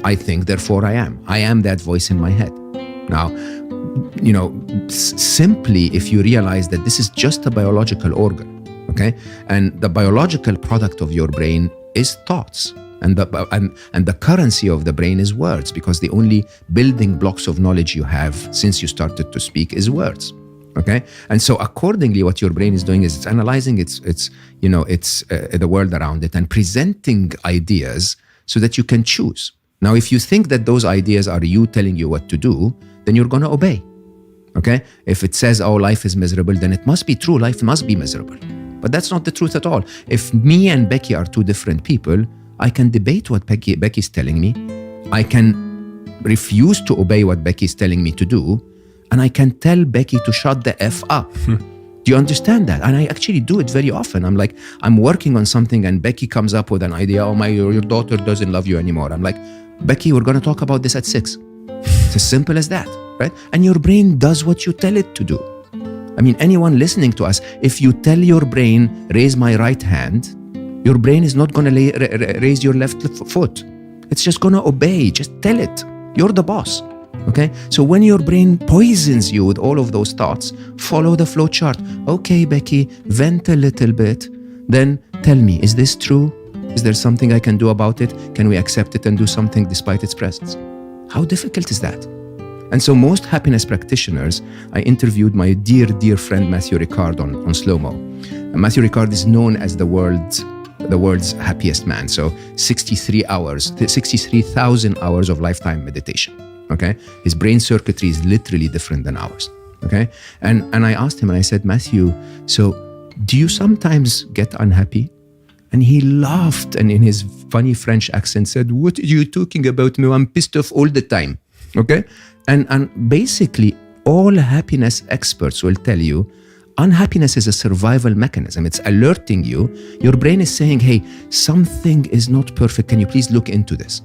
I think, therefore I am. I am that voice in my head. Now, simply if you realize that this is just a biological organ, okay, and the biological product of your brain is thoughts, and the currency of the brain is words, because the only building blocks of knowledge you have since you started to speak is words. Okay, and so accordingly, what your brain is doing is it's analyzing the world around it and presenting ideas so that you can choose. Now, if you think that those ideas are you telling you what to do, then you're going to obey. Okay, if it says, "Oh, life is miserable," then it must be true. Life must be miserable, but that's not the truth at all. If me and Becky are two different people, I can debate what Becky's telling me. I can refuse to obey what Becky's telling me to do. And I can tell Becky to shut the F up. Do you understand that? And I actually do it very often. I'm like, I'm working on something and Becky comes up with an idea. Oh, your daughter doesn't love you anymore. I'm like, Becky, we're going to talk about this at 6. It's as simple as that, right? And your brain does what you tell it to do. I mean, anyone listening to us, if you tell your brain, raise my right hand, your brain is not going to raise your left foot. It's just going to obey. Just tell it. You're the boss. Okay, so when your brain poisons you with all of those thoughts, follow the flow chart. Okay, Becky, vent a little bit. Then tell me, is this true? Is there something I can do about it? Can we accept it and do something despite its presence? How difficult is that? And so most happiness practitioners, I interviewed my dear, dear friend Matthew Ricard on Slow-Mo. And Matthew Ricard is known as the world's happiest man. So 63,000 hours of lifetime meditation. Okay, his brain circuitry is literally different than ours. Okay, and I asked him and I said, Matthew, so do you sometimes get unhappy? And he laughed and in his funny French accent said, what are you talking about? No, I'm pissed off all the time. Okay, and basically all happiness experts will tell you unhappiness is a survival mechanism. It's alerting you. Your brain is saying, hey, something is not perfect. Can you please look into this?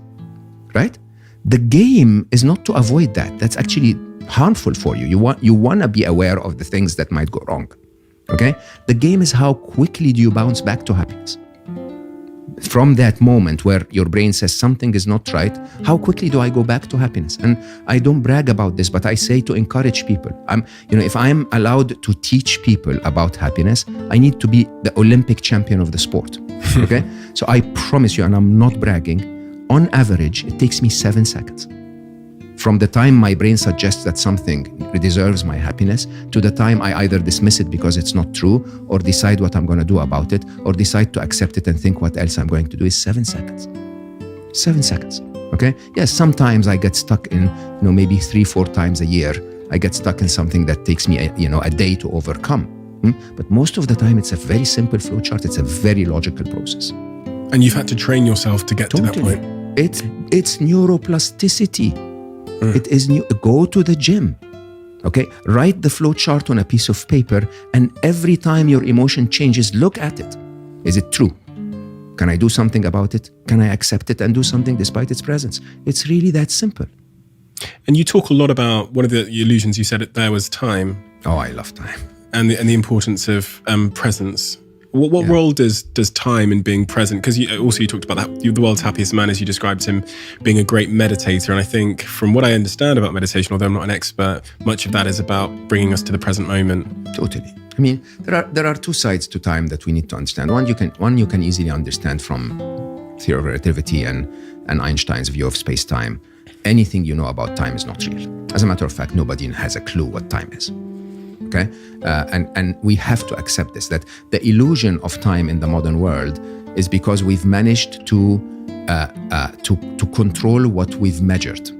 Right? The game is not to avoid that. That's actually harmful for you. You want to be aware of the things that might go wrong. Okay? The game is how quickly do you bounce back to happiness. from that moment where your brain says something is not right, how quickly do I go back to happiness? And I don't brag about this, but I say to encourage people. If I am allowed to teach people about happiness, I need to be the Olympic champion of the sport. Okay? So I promise you, and I'm not bragging, on average, it takes me 7 seconds. From the time my brain suggests that something deserves my happiness to the time I either dismiss it because it's not true, or decide what I'm going to do about it, or decide to accept it and think what else I'm going to do, is 7 seconds. 7 seconds. Okay? Yes, sometimes I get stuck in, maybe 3-4 times a year, I get stuck in something that takes me, a day to overcome. But most of the time, it's a very simple flow chart. It's a very logical process. And you've had to train yourself to get to that point. It's neuroplasticity. It is go to the gym. Okay? Write the flow chart on a piece of paper, and every time your emotion changes, look at it. Is it true? Can I do something about it? Can I accept it and do something despite its presence? It's really that simple. And you talk a lot about, one of the illusions you said there was time. Oh, I love time. And the importance of presence. What role does time in being present? Because you talked about that, the world's happiest man, as you described him, being a great meditator. And I think from what I understand about meditation, although I'm not an expert, much of that is about bringing us to the present moment. Totally. I mean, there are two sides to time that we need to understand. One you can easily understand from theory of relativity and Einstein's view of space-time. Anything you know about time is not real. As a matter of fact, nobody has a clue what time is. Okay, and we have to accept this, that the illusion of time in the modern world is because we've managed to control what we've measured.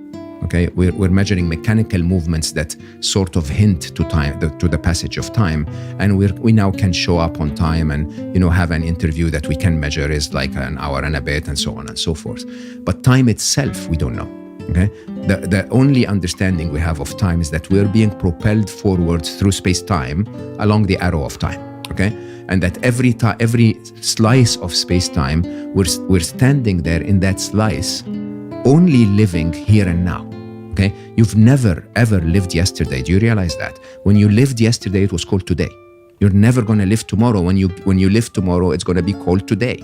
Okay, we're measuring mechanical movements that sort of hint to time, to the passage of time, and we now can show up on time and have an interview that we can measure is like an hour and a bit, and so on and so forth. But time itself, we don't know. Okay, the only understanding we have of time is that we're being propelled forward through space-time along the arrow of time. Okay, and that every slice of space-time, we're standing there in that slice, only living here and now. Okay, you've never ever lived yesterday. Do you realize that? When you lived yesterday, it was called today. You're never going to live tomorrow. When you live tomorrow, it's going to be called today.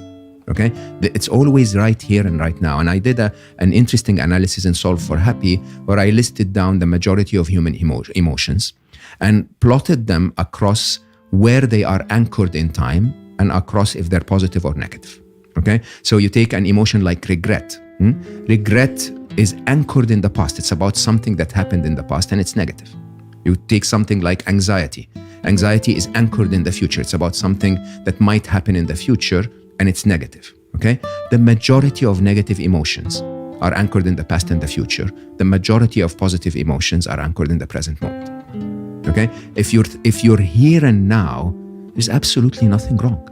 Okay, it's always right here and right now. And I did an interesting analysis in Solve for Happy, where I listed down the majority of human emotions and plotted them across where they are anchored in time and across if they're positive or negative. Okay, so you take an emotion like regret. Regret is anchored in the past. It's about something that happened in the past and it's negative. You take something like anxiety. Anxiety is anchored in the future. It's about something that might happen in the future and it's negative. Okay, the majority of negative emotions are anchored in the past and the future. The majority of positive emotions are anchored in the present moment. Okay, if you're here and now, there's absolutely nothing wrong.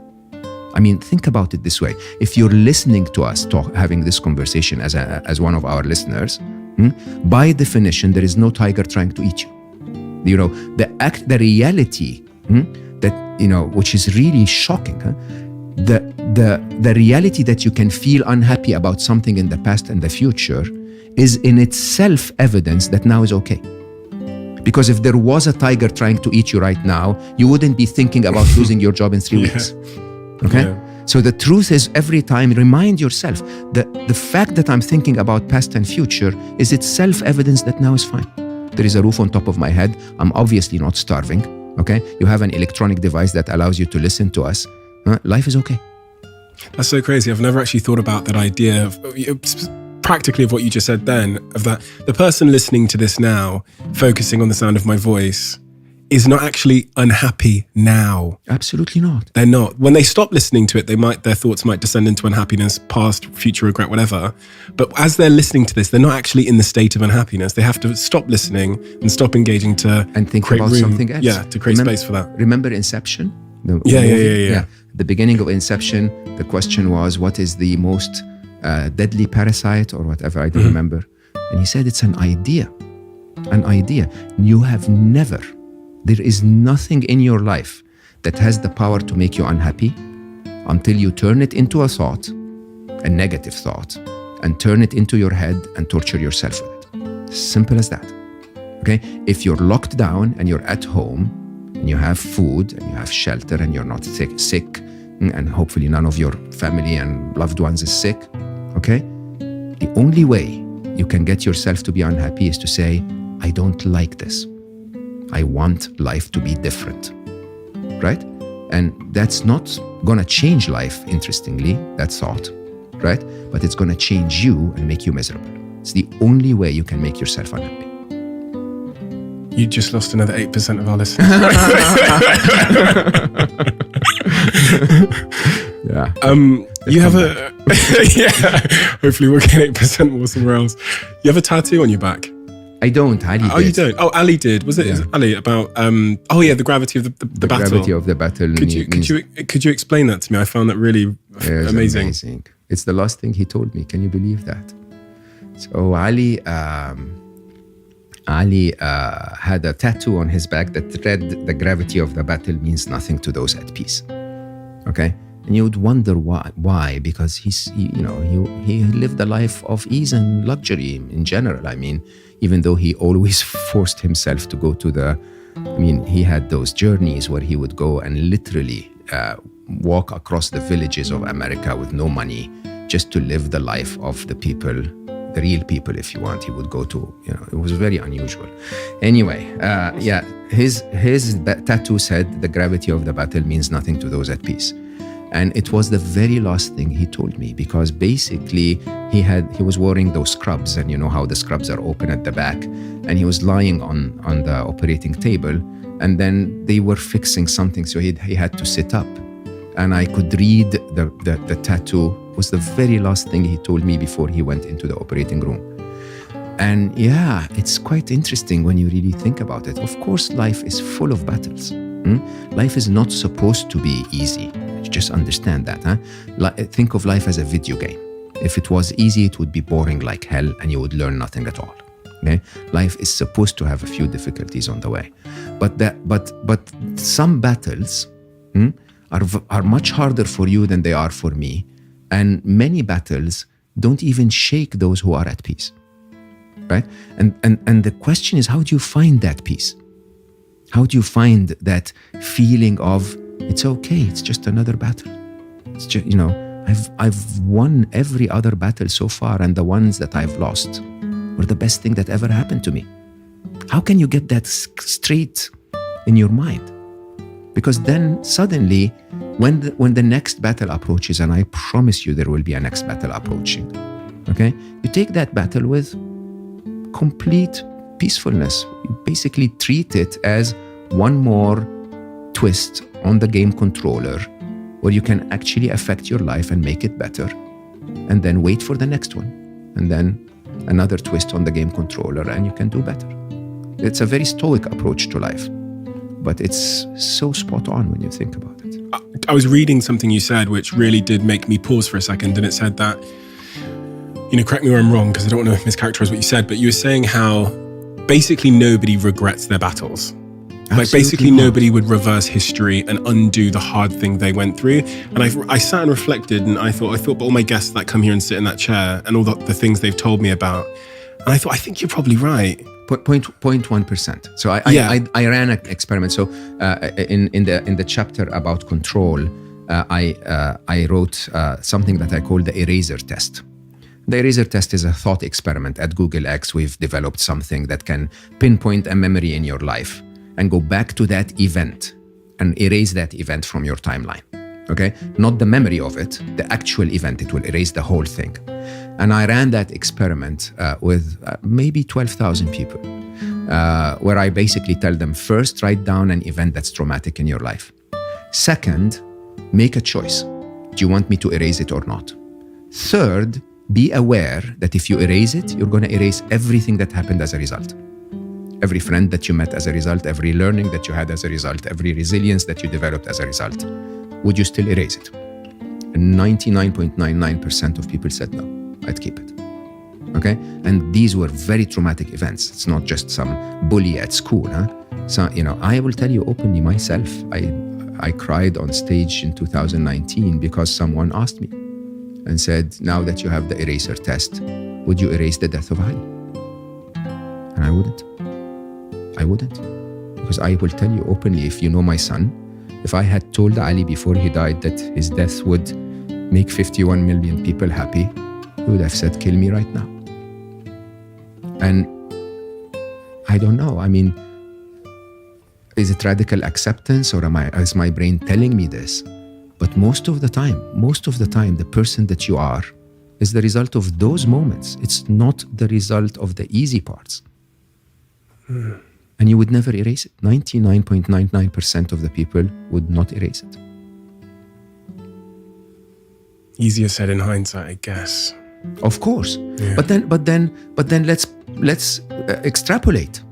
I mean, think about it this way. If you're listening to us having this conversation as one of our listeners, by definition, there is no tiger trying to eat you. The reality that, which is really shocking, the reality that you can feel unhappy about something in the past and the future is in itself evidence that now is okay. Because if there was a tiger trying to eat you right now, you wouldn't be thinking about losing your job in 3 weeks. Okay? Yeah. So the truth is, every time, remind yourself that the fact that I'm thinking about past and future is itself evidence that now is fine. There is a roof on top of my head. I'm obviously not starving. Okay? You have an electronic device that allows you to listen to us. Life is okay. That's so crazy. I've never actually thought about that idea of practically of what you just said then, of that the person listening to this now, focusing on the sound of my voice, is not actually unhappy now. Absolutely not. They're not. When they stop listening to it, their thoughts might descend into unhappiness, past, future regret, whatever. But as they're listening to this, they're not actually in the state of unhappiness. They have to stop listening and stop engaging and think about something else. Yeah, to create space for that. Remember Inception? Yeah. The beginning of Inception, the question was, what is the most deadly parasite or whatever? I don't remember. And he said, it's an idea. An idea. You have never... There is nothing in your life that has the power to make you unhappy until you turn it into a thought, a negative thought, and turn it into your head and torture yourself with it. Simple as that. Okay? If you're locked down and you're at home and you have food and you have shelter and you're not sick, and hopefully none of your family and loved ones is sick, okay? The only way you can get yourself to be unhappy is to say, I don't like this. I want life to be different, right? And that's not gonna change life, interestingly, that thought, right? But it's gonna change you and make you miserable. It's the only way you can make yourself unhappy. You just lost another 8% of our listeners. Yeah. You have a yeah. Hopefully we'll get 8% more somewhere else. You have a tattoo on your back. I don't. Ali Oh, did. you don't. Oh, Ali did. Was it Ali about? Oh yeah, the gravity of the battle. Gravity of the battle. Could you explain that to me? I found that really amazing. It's the last thing he told me. Can you believe that? So Ali had a tattoo on his back that read, "The gravity of the battle means nothing to those at peace." Okay, and you would wonder why? Because he lived a life of ease and luxury in general. I mean, even though he always forced himself to go to he had those journeys where he would go and literally walk across the villages of America with no money, just to live the life of the people. The real people, if you want. He would go to, it was very unusual. Anyway, his tattoo said, "The gravity of the battle means nothing to those at peace." And it was the very last thing he told me, because basically he was wearing those scrubs, and you know how the scrubs are open at the back, and he was lying on the operating table, and then they were fixing something, so he had to sit up. And I could read the tattoo was the very last thing he told me before he went into the operating room. And yeah, it's quite interesting when you really think about it. Of course, life is full of battles. Life is not supposed to be easy. You just understand that, huh? Think of life as a video game. If it was easy, it would be boring like hell and you would learn nothing at all. Okay? Life is supposed to have a few difficulties on the way. But some battles are much harder for you than they are for me. And many battles don't even shake those who are at peace, right? And the question is, how do you find that peace? How do you find that feeling of, it's okay, it's just another battle. It's just, I've won every other battle so far, and the ones that I've lost were the best thing that ever happened to me. How can you get that straight in your mind? Because then suddenly, when the next battle approaches, and I promise you there will be a next battle approaching, okay? You take that battle with complete peacefulness. You basically treat it as one more twist on the game controller where you can actually affect your life and make it better, and then wait for the next one, and then another twist on the game controller, and you can do better. It's a very stoic approach to life. But it's so spot on when you think about it. I was reading something you said, which really did make me pause for a second. And it said that, correct me where I'm wrong, because I don't want to mischaracterize what you said, but you were saying how basically nobody regrets their battles. Like basically nobody would reverse history and undo the hard thing they went through. And I sat and reflected, and I thought, but all my guests that come here and sit in that chair and all the things they've told me about. And I thought, I think you're probably right. 0.1%. So I ran an experiment. So in the chapter about control, I wrote something that I call the eraser test. The eraser test is a thought experiment. At Google X, we've developed something that can pinpoint a memory in your life and go back to that event and erase that event from your timeline. Okay? Not the memory of it, the actual event. It will erase the whole thing. And I ran that experiment with maybe 12,000 people, where I basically tell them, first, write down an event that's traumatic in your life. Second, make a choice. Do you want me to erase it or not? Third, be aware that if you erase it, you're going to erase everything that happened as a result. Every friend that you met as a result, every learning that you had as a result, every resilience that you developed as a result. Would you still erase it? And 99.99% of people said no. I'd keep it. Okay? And these were very traumatic events. It's not just some bully at school. Huh? So, I will tell you openly myself, I cried on stage in 2019 because someone asked me and said, now that you have the eraser test, would you erase the death of Ali? And I wouldn't. Because I will tell you openly, if you know my son, If I had told Ali before he died that his death would make 51 million people happy, he would have said, kill me right now. And I don't know. I mean, is it radical acceptance, or is my brain telling me this? But most of the time, the person that you are is the result of those moments. It's not the result of the easy parts. And you would never erase it. 99.99% of the people would not erase it. Easier said in hindsight, I guess. Of course. Yeah. But then let's extrapolate.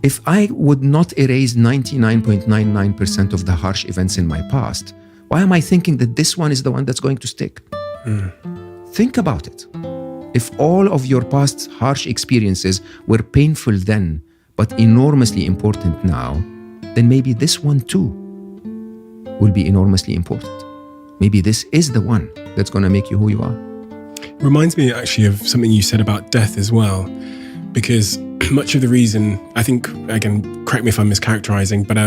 If I would not erase 99.99% of the harsh events in my past, why am I thinking that this one is the one that's going to stick? Think about it. If all of your past harsh experiences were painful then, but enormously important now, then maybe this one too will be enormously important. Maybe this is the one that's going to make you who you are. Reminds me actually of something you said about death as well, because much of the reason, I think, again, correct me if I'm mischaracterizing, but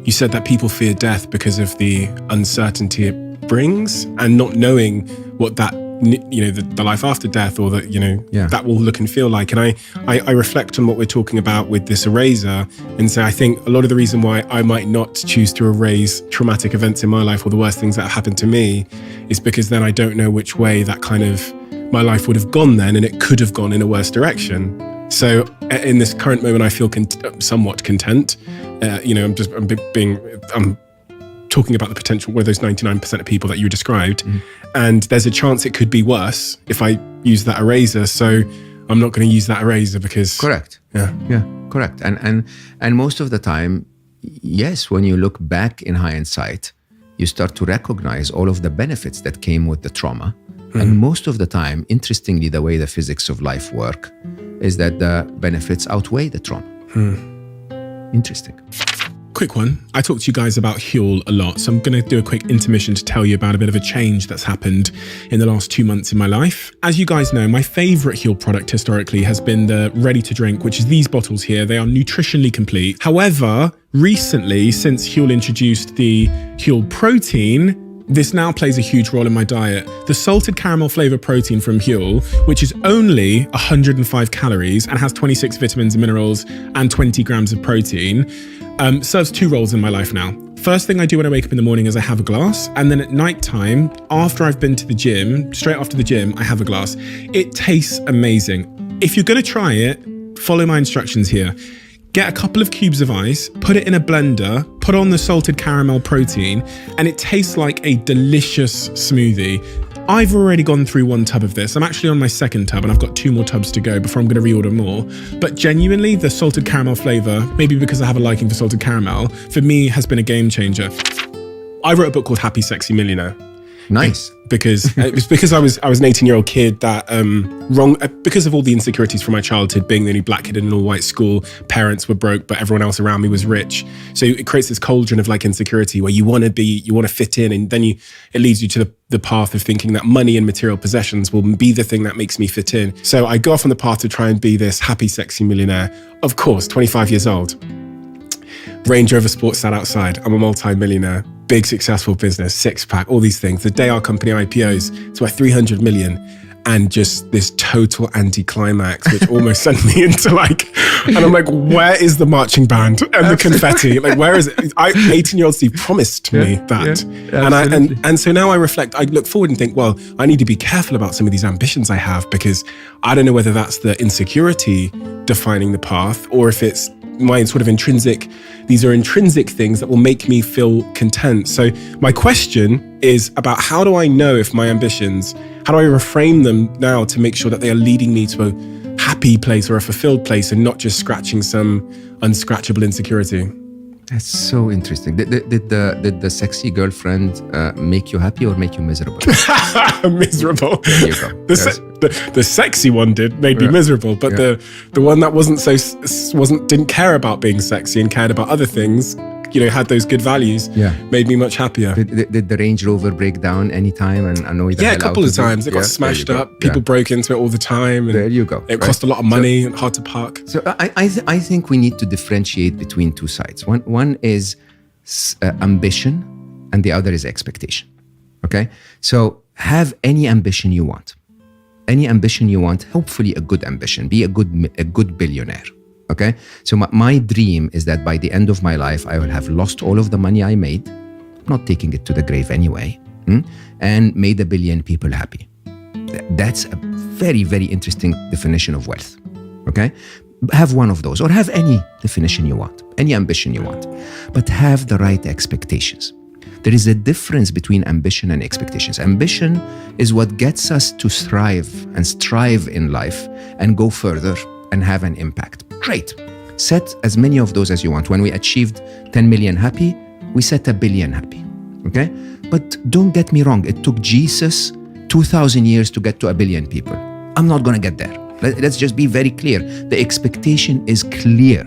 you said that people fear death because of the uncertainty it brings and not knowing what that, the life after death, or that, that will look and feel like. And I reflect on what we're talking about with this eraser and say, I think a lot of the reason why I might not choose to erase traumatic events in my life or the worst things that have happened to me is because then I don't know which way that kind of my life would have gone then, and it could have gone in a worse direction. So in this current moment, I feel somewhat content. I'm talking about the potential, what are those 99% of people that you described. And there's a chance it could be worse if I use that eraser. So I'm not going to use that eraser because... Correct. Yeah, correct. And most of the time, yes, when you look back in hindsight, you start to recognize all of the benefits that came with the trauma. And most of the time, interestingly, the way the physics of life work is that the benefits outweigh the trauma. Interesting. Quick one. I talked to you guys about Huel a lot, so I'm going to do a quick intermission to tell you about a bit of a change that's happened in the last 2 months in my life. As you guys know, my favorite Huel product historically has been the ready to drink, which is these bottles here. They are nutritionally complete. However, recently, since Huel introduced the Huel protein, this now plays a huge role in my diet. The salted caramel flavor protein from Huel, which is only 105 calories and has 26 vitamins and minerals and 20 grams of protein, serves two roles in my life now. First thing I do when I wake up in the morning is I have a glass, and then at nighttime, after I've been to the gym, straight after the gym, I have a glass. It tastes amazing. If you're gonna try it, follow my instructions here. Get a couple of cubes of ice, put it in a blender, put on the salted caramel protein, and it tastes like a delicious smoothie. I've already gone through one tub of this. I'm actually on my second tub and I've got 2 more tubs to go before I'm going to reorder more. But genuinely, the salted caramel flavor, maybe because I have a liking for salted caramel, for me has been a game changer. I wrote a book called Happy Sexy Millionaire. Nice. Because it was because I was an 18-year-old kid that because of all the insecurities from my childhood, being the only black kid in an all-white school, parents were broke, but everyone else around me was rich. So it creates this cauldron of like insecurity where you want to fit in, and then it leads you to the path of thinking that money and material possessions will be the thing that makes me fit in. So I go off on the path to try and be this happy, sexy millionaire. Of course, 25 years old. Range Rover Sport sat outside. I'm a multi-millionaire. Big successful business, 6-pack, all these things. The day our company IPOs, it's worth 300 million. And just this total anticlimax, which almost sent me into and I'm like, where is the marching band and the confetti? Like, where is it? 18-year-old Steve promised me that. And so now I reflect, I look forward and think, well, I need to be careful about some of these ambitions I have, because I don't know whether that's the insecurity defining the path, or if it's my sort of these are intrinsic things that will make me feel content. So my question is about, how do I know if my ambitions, how do I reframe them now to make sure that they are leading me to a happy place or a fulfilled place, and not just scratching some unscratchable insecurity? That's so interesting. Did the sexy girlfriend make you happy or make you miserable? Miserable. There you go. The sexy one made me miserable, but the one that didn't care about being sexy and cared about other things, had those good values, made me much happier. Did the Range Rover break down anytime and annoy the hell a couple of times. It got smashed up. People broke into it all the time. And there you go. It cost a lot of money and hard to park. So I think we need to differentiate between two sides. One is ambition, and the other is expectation. Okay? So have any ambition you want. Any ambition you want, hopefully a good ambition. Be a good billionaire. Okay? So my dream is that by the end of my life, I will have lost all of the money I made, not taking it to the grave anyway, and made 1 billion people happy. That's a very, very interesting definition of wealth. Okay? Have one of those, or have any definition you want, any ambition you want, but have the right expectations. There is a difference between ambition and expectations. Ambition is what gets us to thrive and strive in life and go further and have an impact. Great. Set as many of those as you want. When we achieved 10 million happy, we set 1 billion happy. Okay? But don't get me wrong. It took Jesus 2,000 years to get to 1 billion people. I'm not going to get there. Let's just be very clear. The expectation is clear.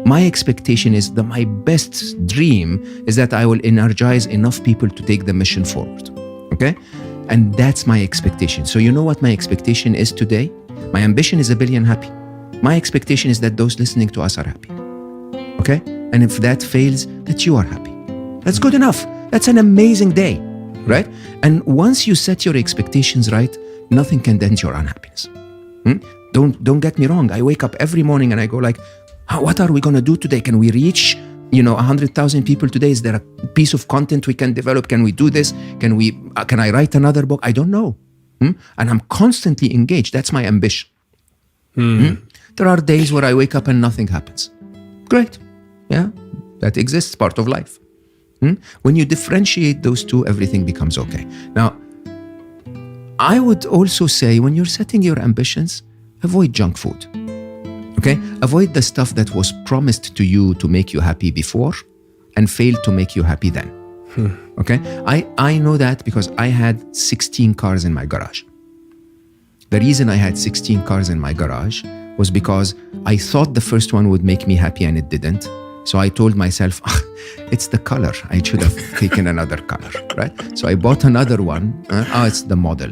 My expectation is that my best dream is that I will energize enough people to take the mission forward. Okay? And that's my expectation. So you know what my expectation is today? My ambition is 1 billion happy. My expectation is that those listening to us are happy. Okay? And if that fails, that you are happy. That's good enough. That's an amazing day, right? And once you set your expectations right, nothing can dent your unhappiness. Don't get me wrong. I wake up every morning and I go like, what are we going to do today? Can we reach 100,000 people today? Is there a piece of content we can develop? Can we do this? Can I write another book? I don't know. And I'm constantly engaged. That's my ambition. There are days where I wake up and nothing happens. Great. Yeah, that exists, part of life. When you differentiate those two, everything becomes okay. Now, I would also say when you're setting your ambitions, avoid junk food. Okay? Avoid the stuff that was promised to you to make you happy before and failed to make you happy then. Okay? I know that because I had 16 cars in my garage. The reason I had 16 cars in my garage was because I thought the first one would make me happy and it didn't. So I told myself, it's the color. I should have taken another color, right? So I bought another one. It's the model,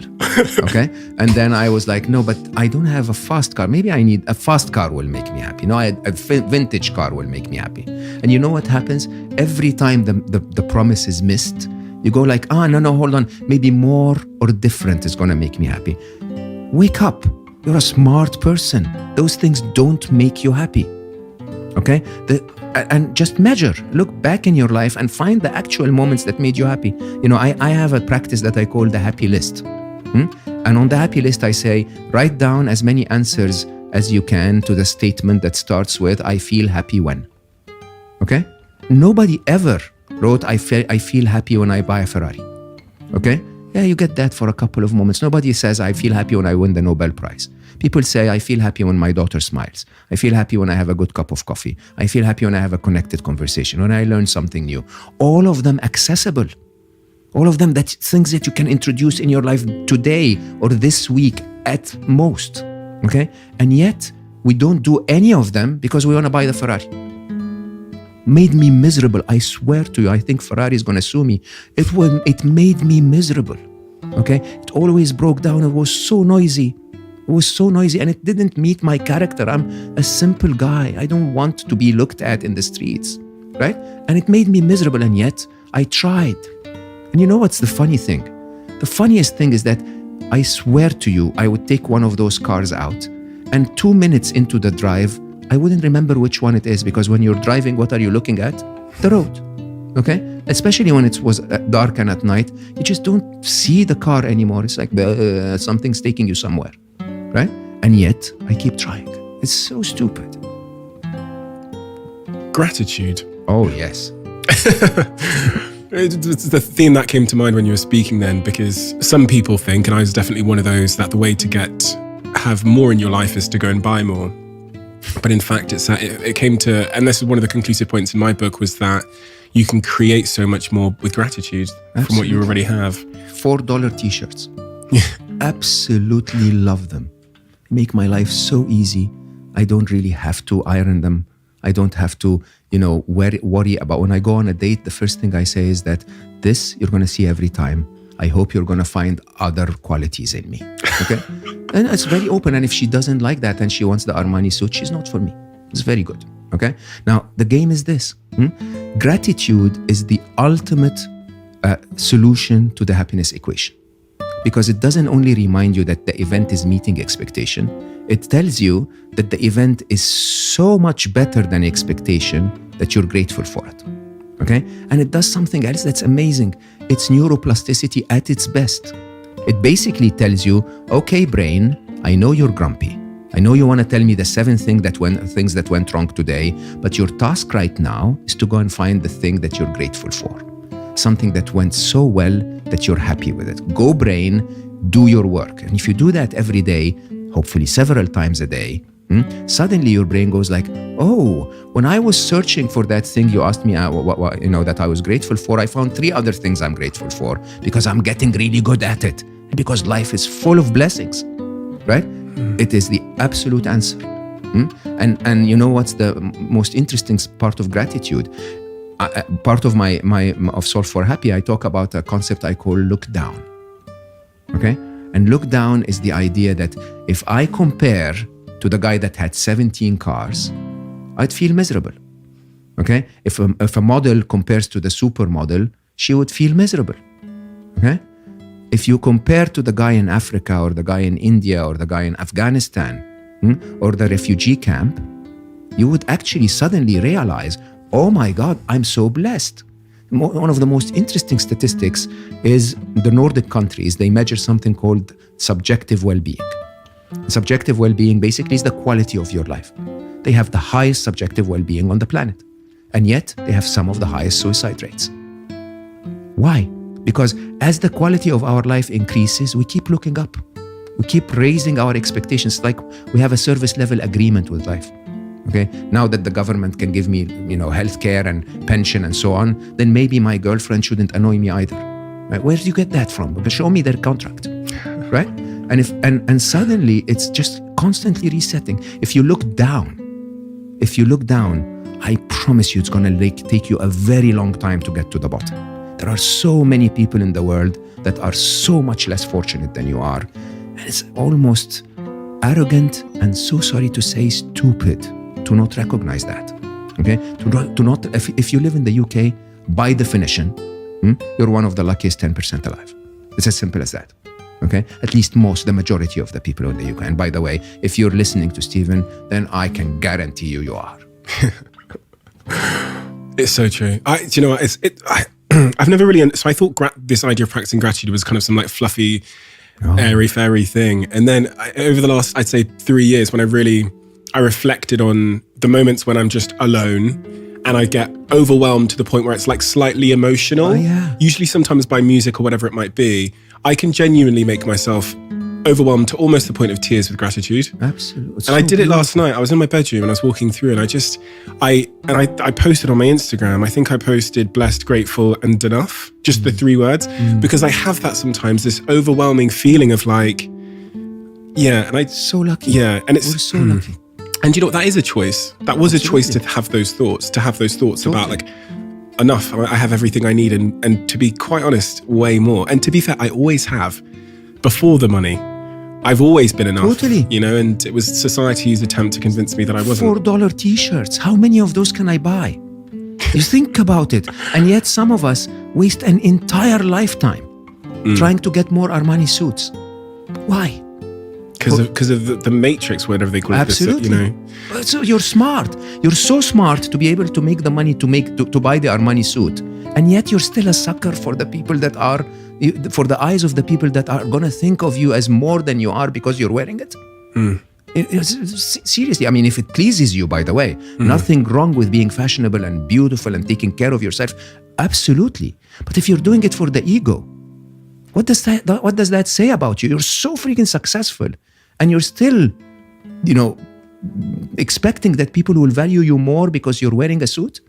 okay? And then I was like, no, but I don't have a fast car. Maybe I need a fast car will make me happy. No, a vintage car will make me happy. And you know what happens? Every time the promise is missed, you go like, no, hold on. Maybe more or different is going to make me happy. Wake up. You're a smart person. Those things don't make you happy, okay? And just measure, look back in your life and find the actual moments that made you happy. I have a practice that I call the happy list. And on the happy list, I say, write down as many answers as you can to the statement that starts with, I feel happy when. Okay? Nobody ever wrote, I feel happy when I buy a Ferrari. Okay? Yeah, you get that for a couple of moments. Nobody says, I feel happy when I win the Nobel Prize. People say, I feel happy when my daughter smiles. I feel happy when I have a good cup of coffee. I feel happy when I have a connected conversation, when I learn something new. All of them accessible. All of them things that you can introduce in your life today or this week at most. Okay? And yet, we don't do any of them because we want to buy the Ferrari. Made me miserable. I swear to you, I think Ferrari is going to sue me. It made me miserable. Okay? It always broke down. It was so noisy. It was so noisy and it didn't meet my character. I'm a simple guy. I don't want to be looked at in the streets, right? And it made me miserable, and yet I tried. And you know what's the funny thing? The funniest thing is that I swear to you, I would take one of those cars out and 2 minutes into the drive, I wouldn't remember which one it is, because when you're driving, what are you looking at? The road, okay? Especially when it was dark and at night, you just don't see the car anymore. It's like something's taking you somewhere. Right? And yet, I keep trying. It's so stupid. Gratitude. Oh, yes. It's the theme that came to mind when you were speaking then, because some people think, and I was definitely one of those, that the way to have more in your life is to go and buy more. But in fact, it came to, and this is one of the conclusive points in my book, was that you can create so much more with gratitude. Absolutely. From what you already have. $4 t-shirts. Absolutely love them. Make my life so easy. I don't really have to iron them. I don't have to, worry about when I go on a date. The first thing I say is that this you're going to see every time. I hope you're going to find other qualities in me. Okay? And it's very open. And if she doesn't like that and she wants the Armani suit, she's not for me. It's very good. Okay? Now, the game is this. Gratitude is the ultimate solution to the happiness equation, because it doesn't only remind you that the event is meeting expectation, it tells you that the event is so much better than expectation that you're grateful for it. Okay? And it does something else that's amazing. It's neuroplasticity at its best. It basically tells you, okay, brain, I know you're grumpy. I know you want to tell me the 7 things that went wrong today, but your task right now is to go and find the thing that you're grateful for. Something that went so well that you're happy with it. Go, brain, do your work. And if you do that every day, hopefully several times a day, suddenly your brain goes like, oh, when I was searching for that thing you asked me that I was grateful for, I found 3 other things I'm grateful for because I'm getting really good at it and because life is full of blessings, right? It is the absolute answer. And you know what's the most interesting part of gratitude? Part of my of Solve for Happy, I talk about a concept I call look down. Okay? And look down is the idea that if I compare to the guy that had 17 cars, I'd feel miserable. Okay? If a model compares to the supermodel, she would feel miserable. Okay? If you compare to the guy in Africa or the guy in India or the guy in Afghanistan or the refugee camp, you would actually suddenly realize, oh my God, I'm so blessed. One of the most interesting statistics is the Nordic countries. They measure something called subjective well-being. Subjective well-being basically is the quality of your life. They have the highest subjective well-being on the planet. And yet they have some of the highest suicide rates. Why? Because as the quality of our life increases, we keep looking up. We keep raising our expectations, like we have a service level agreement with life. Okay, now that the government can give me, healthcare and pension and so on, then maybe my girlfriend shouldn't annoy me either. Right? Where do you get that from? Because show me their contract, right? And suddenly it's just constantly resetting. If you look down, I promise you, it's gonna take you a very long time to get to the bottom. There are so many people in the world that are so much less fortunate than you are, and it's almost arrogant and, so sorry to say, stupid to not recognize that. Okay, to not. If you live in the UK, by definition, you're one of the luckiest 10% alive. It's as simple as that. Okay, at least the majority of the people in the UK. And by the way, if you're listening to Stephen, then I can guarantee you are. It's so true. Do you know what? I've never really. So I thought this idea of practicing gratitude was kind of some like fluffy, airy-fairy thing. And then over the last, I'd say 3 years, when I reflected on the moments when I'm just alone and I get overwhelmed to the point where it's like slightly emotional, usually sometimes by music or whatever it might be, I can genuinely make myself overwhelmed to almost the point of tears with gratitude. Absolutely. And I did it last night. I was in my bedroom and I was walking through and I posted on my Instagram. I think I posted blessed, grateful and enough, just the 3 words, because I have that sometimes, this overwhelming feeling of like, so lucky. Yeah. And we're so lucky. And you know what? That is a choice. That was a choice to have those thoughts, totally. About like, enough, I have everything I need. And to be quite honest, way more. And to be fair, I always have. Before the money, I've always been enough. Totally. And it was society's attempt to convince me that I wasn't. $4 t-shirts. How many of those can I buy? You think about it. And yet some of us waste an entire lifetime trying to get more Armani suits. Why? Because of the matrix, whatever they call it. Absolutely. So you're smart. You're so smart to be able to make the money to buy the Armani suit. And yet you're still a sucker for the people that are, for the eyes of the people that are going to think of you as more than you are because you're wearing it. Seriously, I mean, if it pleases you, by the way, nothing wrong with being fashionable and beautiful and taking care of yourself. Absolutely. But if you're doing it for the ego, what does that say about you? You're so freaking successful and you're still, expecting that people will value you more because you're wearing a suit?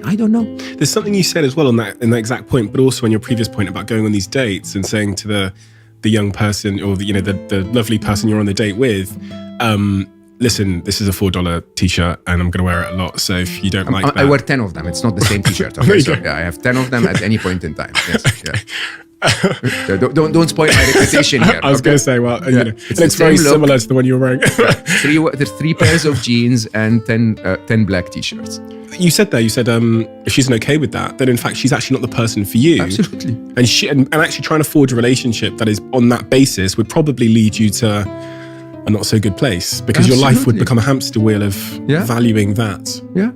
I don't know. There's something you said as well in that exact point, but also on your previous point about going on these dates and saying to the young person or the lovely person you're on the date with, listen, this is a $4 t-shirt and I'm going to wear it a lot. So if you don't like that. I wear 10 of them. It's not the same t-shirt. Okay, so I have 10 of them at any point in time. Yes, Don't spoil my reputation here. I was going to say, well, you know, It's it's the very same look. similar to the one you were wearing. There's 3 pairs of jeans and 10 black t-shirts. You said if she's okay with that, then in fact she's actually not the person for you. Absolutely. And actually trying to forge a relationship that is on that basis would probably lead you to a not so good place, because your life would Absolutely. become a hamster wheel of Yeah. valuing that. Yeah.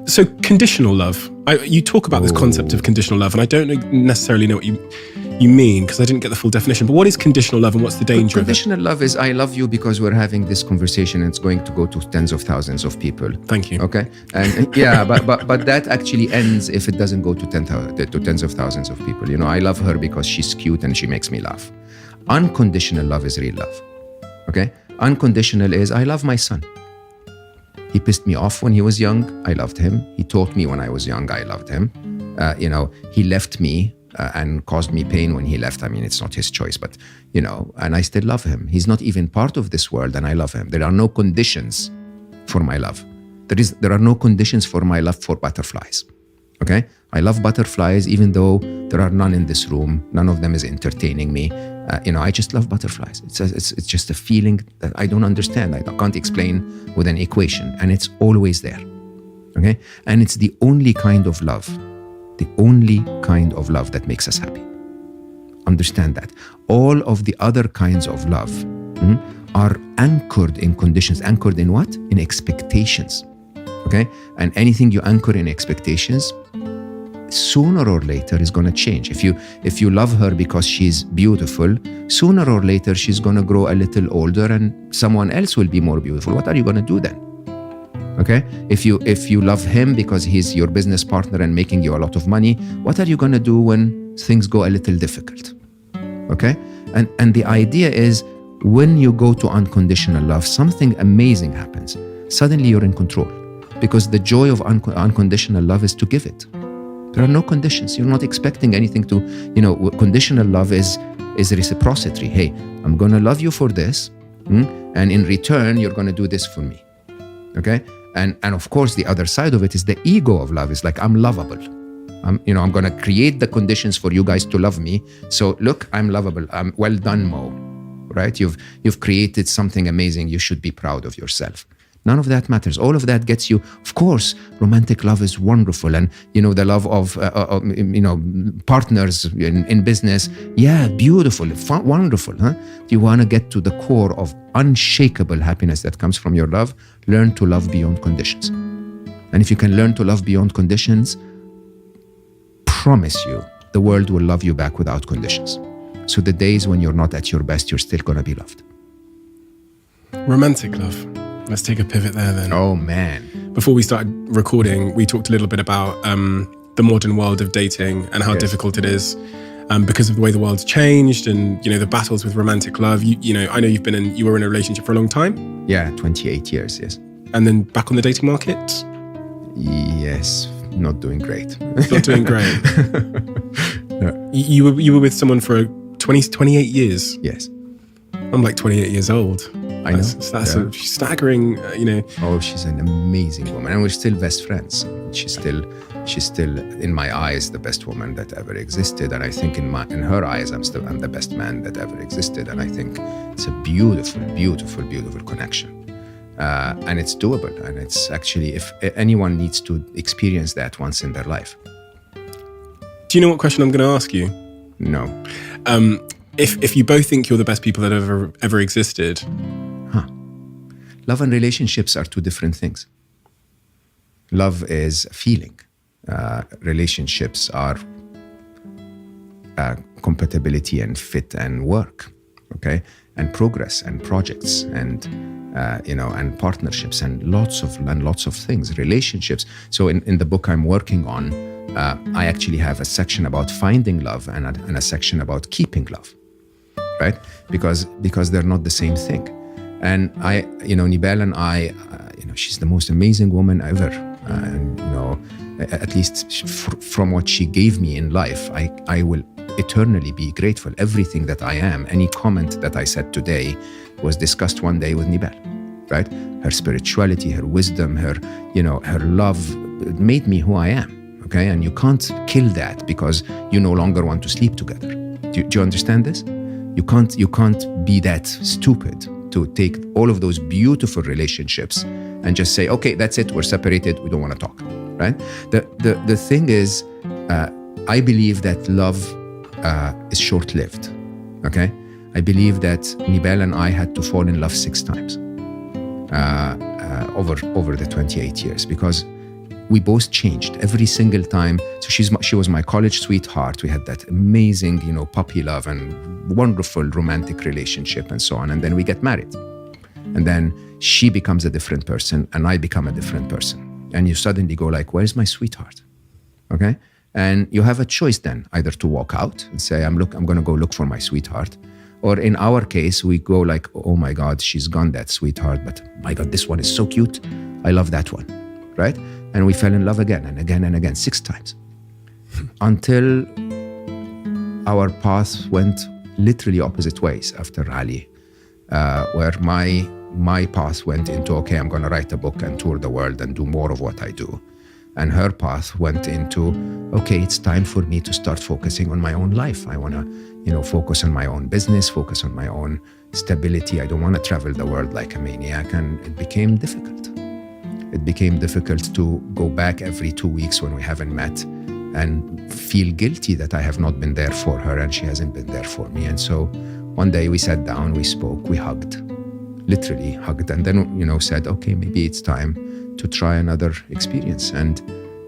So conditional love. You talk about this concept of conditional love, and I don't necessarily know what you mean, because I didn't get the full definition. But what is conditional love, and what's the danger of it? Conditional love is I love you because we're having this conversation and it's going to go to tens of thousands of people. Thank you. Okay. And yeah, but that actually ends if it doesn't go to tens of thousands of people. You know, I love her because she's cute and she makes me laugh. Unconditional love is real love. Okay. Unconditional is I love my son. He pissed me off when he was young. I loved him. He taught me when I was young. I loved him. You know, he left me and caused me pain when he left. I mean, it's not his choice, but, you know, and I still love him. He's not even part of this world and I love him. There are no conditions for my love. There are no conditions for my love for butterflies. Okay? I love butterflies, even though there are none in this room. None of them is entertaining me. You know, I just love butterflies. It's just a feeling that I don't understand. I can't explain with an equation, and it's always there. Okay? And it's the only kind of love that makes us happy. Understand that. All of the other kinds of love are anchored in conditions. Anchored in what? In expectations. Okay? And anything you anchor in expectations, sooner or later is going to change. If you love her because she's beautiful, sooner or later she's going to grow a little older and someone else will be more beautiful. What are you going to do then? Okay? If you love him because he's your business partner and making you a lot of money, what are you going to do when things go a little difficult? Okay? And the idea is, when you go to unconditional love, something amazing happens. Suddenly you're in control, because the joy of unconditional love is to give it. There are no conditions. You're not expecting anything to, you know, conditional love is reciprocity. Hey, I'm going to love you for this, and in return, you're going to do this for me. Okay? And of course, the other side of it is the ego of love. It's like, I'm lovable. I'm going to create the conditions for you guys to love me. So look, I'm lovable. Well done, Mo. Right? You've created something amazing. You should be proud of yourself. None of that matters. All of that gets you. Of course, romantic love is wonderful, and you know, the love of partners in business. Yeah, beautiful, fun, wonderful. Huh? If you want to get to the core of unshakable happiness that comes from your love, learn to love beyond conditions. And if you can learn to love beyond conditions, promise you, the world will love you back without conditions. So the days when you're not at your best, you're still going to be loved. Romantic love. Let's take a pivot there then. Oh, man. Before we started recording, we talked a little bit about the modern world of dating and how difficult it is because of the way the world's changed and, you know, the battles with romantic love. You know, I know you were in a relationship for a long time. Yeah, 28 years, yes. And then back on the dating market? Yes, not doing great. Not doing great. No. You were with someone for 28 years? Yes. I'm like 28 years old. I know. That's a staggering, you know. Oh, she's an amazing woman, and we're still best friends. She's still, in my eyes, the best woman that ever existed, and I think in her eyes, I'm the best man that ever existed, and I think it's a beautiful, beautiful, beautiful connection, and it's doable, and it's actually, if anyone needs to experience that once in their life. Do you know what question I'm going to ask you? No. If you both think you're the best people that ever existed. Love and relationships are two different things. Love is a feeling. Relationships are compatibility and fit and work, okay? And progress and projects and and partnerships and lots of things. Relationships. So in the book I'm working on, I actually have a section about finding love and a section about keeping love, right? Because they're not the same thing. And Nibel and I, she's the most amazing woman ever. And, at least from what she gave me in life, I will eternally be grateful. Everything that I am, any comment that I said today was discussed one day with Nibel, right? Her spirituality, her wisdom, her love made me who I am, okay? And you can't kill that because you no longer want to sleep together. Do you understand this? You can't be that stupid to take all of those beautiful relationships and just say, okay, that's it, we're separated, we don't want to talk, right? The thing is, I believe that love is short-lived, okay? I believe that Nibel and I had to fall in love 6 times over the 28 years, because we both changed every single time. So she was my college sweetheart. We had that amazing, puppy love and wonderful romantic relationship and so on. And then we get married. And then she becomes a different person and I become a different person. And you suddenly go like, where's my sweetheart? Okay? And you have a choice then, either to walk out and say, I'm going to go look for my sweetheart. Or in our case, we go like, oh my God, she's gone, that sweetheart. But my God, this one is so cute. I love that one, right? And we fell in love again and again and again, 6 times. Until our paths went literally opposite ways after Ali, where my path went into, okay, I'm going to write a book and tour the world and do more of what I do. And her path went into, okay, it's time for me to start focusing on my own life. I want to, focus on my own business, focus on my own stability. I don't want to travel the world like a maniac. And it became difficult. It became difficult to go back every 2 weeks when we haven't met and feel guilty that I have not been there for her and she hasn't been there for me. And so one day we sat down, we spoke, we hugged, literally hugged, and then, said, okay, maybe it's time to try another experience. And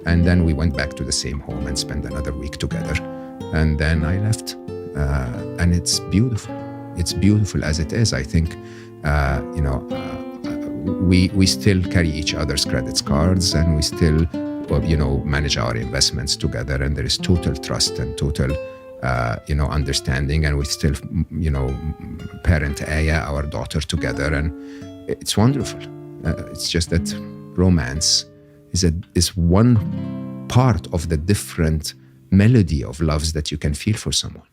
then we went back to the same home and spent another week together. And then I left. And it's beautiful. It's beautiful as it is. I think, we still carry each other's credit cards and we still, manage our investments together. And there is total trust and total, understanding. And we still, parent Aya, our daughter, together. And it's wonderful. It's just that romance is one part of the different melody of loves that you can feel for someone.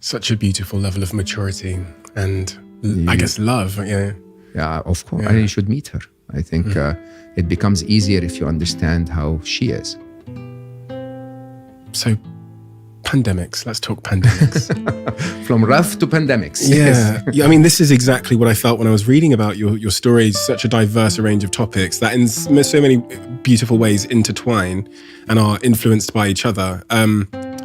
Such a beautiful level of maturity and I guess love. Yeah. Yeah, of course. Yeah. And you should meet her. I think it becomes easier if you understand how she is. So, pandemics. Let's talk pandemics. From rough to pandemics. Yeah. I mean, this is exactly what I felt when I was reading about your stories. Such a diverse range of topics that in so many beautiful ways intertwine and are influenced by each other.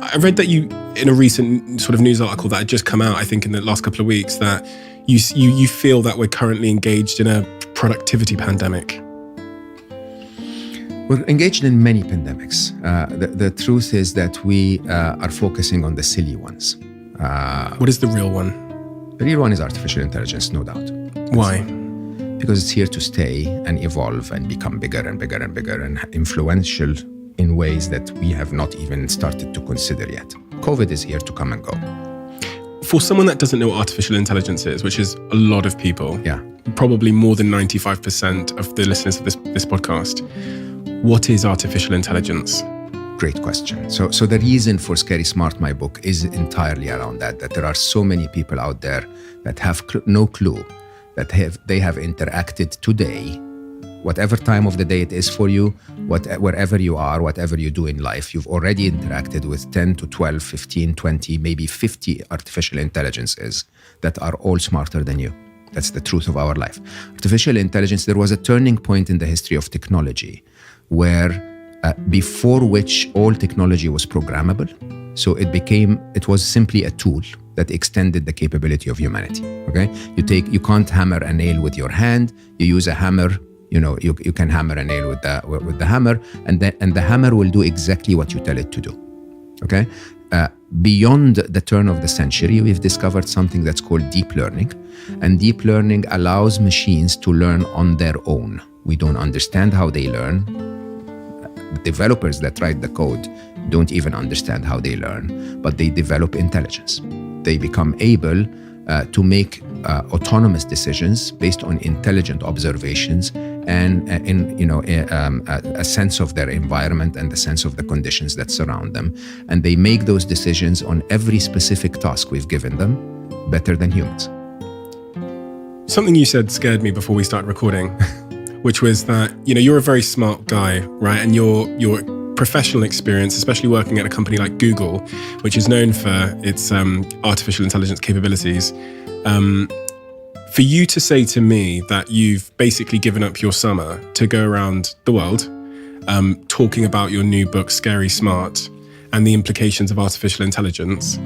I read that you, in a recent sort of news article that had just come out, I think in the last couple of weeks, that you feel that we're currently engaged in a productivity pandemic. We're engaged in many pandemics. The truth is that we are focusing on the silly ones. What is the real one? The real one is artificial intelligence, no doubt. Why? Because it's here to stay and evolve and become bigger and bigger and bigger and influential in ways that we have not even started to consider yet. COVID is here to come and go. For someone that doesn't know what artificial intelligence is, which is a lot of people, yeah, probably more than 95% of the listeners of this podcast, what is artificial intelligence? Great question. So the reason for Scary Smart, my book, is entirely around that there are so many people out there that have no clue that they have interacted today, whatever time of the day it is for you, wherever you are, whatever you do in life, you've already interacted with 10 to 12, 15, 20, maybe 50 artificial intelligences that are all smarter than you. That's the truth of our life. Artificial intelligence, there was a turning point in the history of technology where before which all technology was programmable. So it was simply a tool that extended the capability of humanity. Okay, you can't hammer a nail with your hand. You use a hammer. You can hammer a nail with the hammer, and the hammer will do exactly what you tell it to do. Okay, beyond the turn of the century, we've discovered something that's called deep learning, and deep learning allows machines to learn on their own. We don't understand how they learn. Developers that write the code don't even understand how they learn, but they develop intelligence. They become able to make autonomous decisions based on intelligent observations and a sense of their environment and the sense of the conditions that surround them. And they make those decisions on every specific task we've given them better than humans. Something you said scared me before we started recording, which was that, you're a very smart guy, right? And you're professional experience, especially working at a company like Google, which is known for its artificial intelligence capabilities, for you to say to me that you've basically given up your summer to go around the world talking about your new book, Scary Smart, and the implications of artificial intelligence,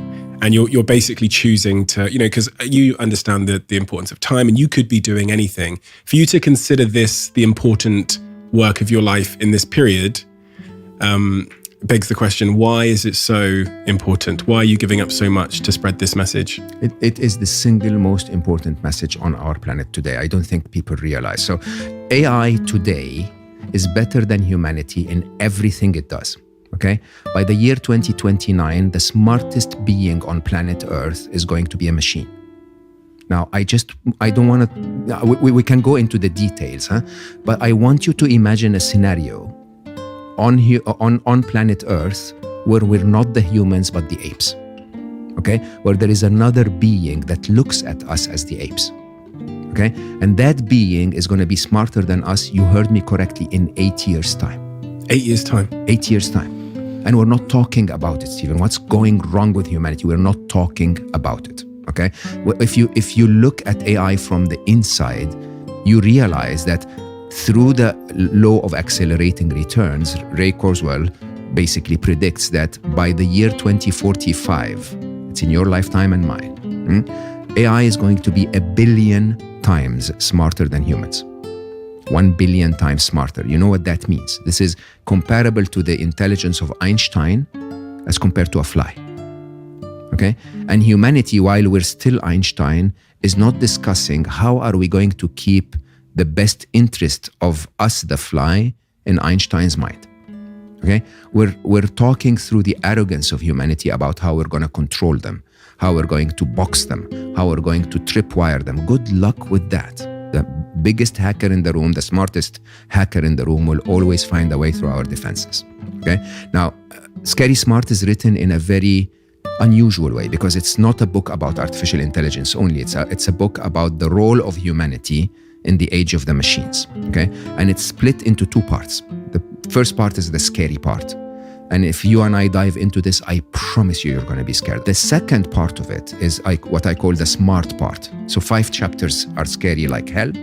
and you're basically choosing to, because you understand the importance of time and you could be doing anything. For you to consider this the important work of your life in this period begs the question, why is it so important? Why are you giving up so much to spread this message? It is the single most important message on our planet today. I don't think people realize. So AI today is better than humanity in everything it does. Okay? By the year 2029, the smartest being on planet Earth is going to be a machine. Now, I don't want to, we can go into the details, but I want you to imagine a scenario on planet Earth where we're not the humans but the apes, okay? Where there is another being that looks at us as the apes, okay? And that being is going to be smarter than us, you heard me correctly, in 8 years' time. 8 years' time? 8 years' time. And we're not talking about it, Stephen. What's going wrong with humanity? We're not talking about it, okay? If you look at AI from the inside, you realize that through the law of accelerating returns, Ray Kurzweil basically predicts that by the year 2045, it's in your lifetime and mine, AI is going to be 1 billion times smarter than humans. 1 billion times smarter. You know what that means? This is comparable to the intelligence of Einstein as compared to a fly. Okay? And humanity, while we're still Einstein, is not discussing how are we going to keep the best interest of us, the fly, in Einstein's mind. Okay? We're talking through the arrogance of humanity about how we're going to control them, how we're going to box them, how we're going to tripwire them. Good luck with that. The biggest hacker in the room, the smartest hacker in the room will always find a way through our defenses. Okay? Now, Scary Smart is written in a very unusual way because it's not a book about artificial intelligence only. It's a book about the role of humanity in the age of the machines, okay? And it's split into 2 parts. The first part is the scary part. And if you and I dive into this, I promise you're going to be scared. The second part of it is what I call the smart part. So 5 chapters are scary like hell.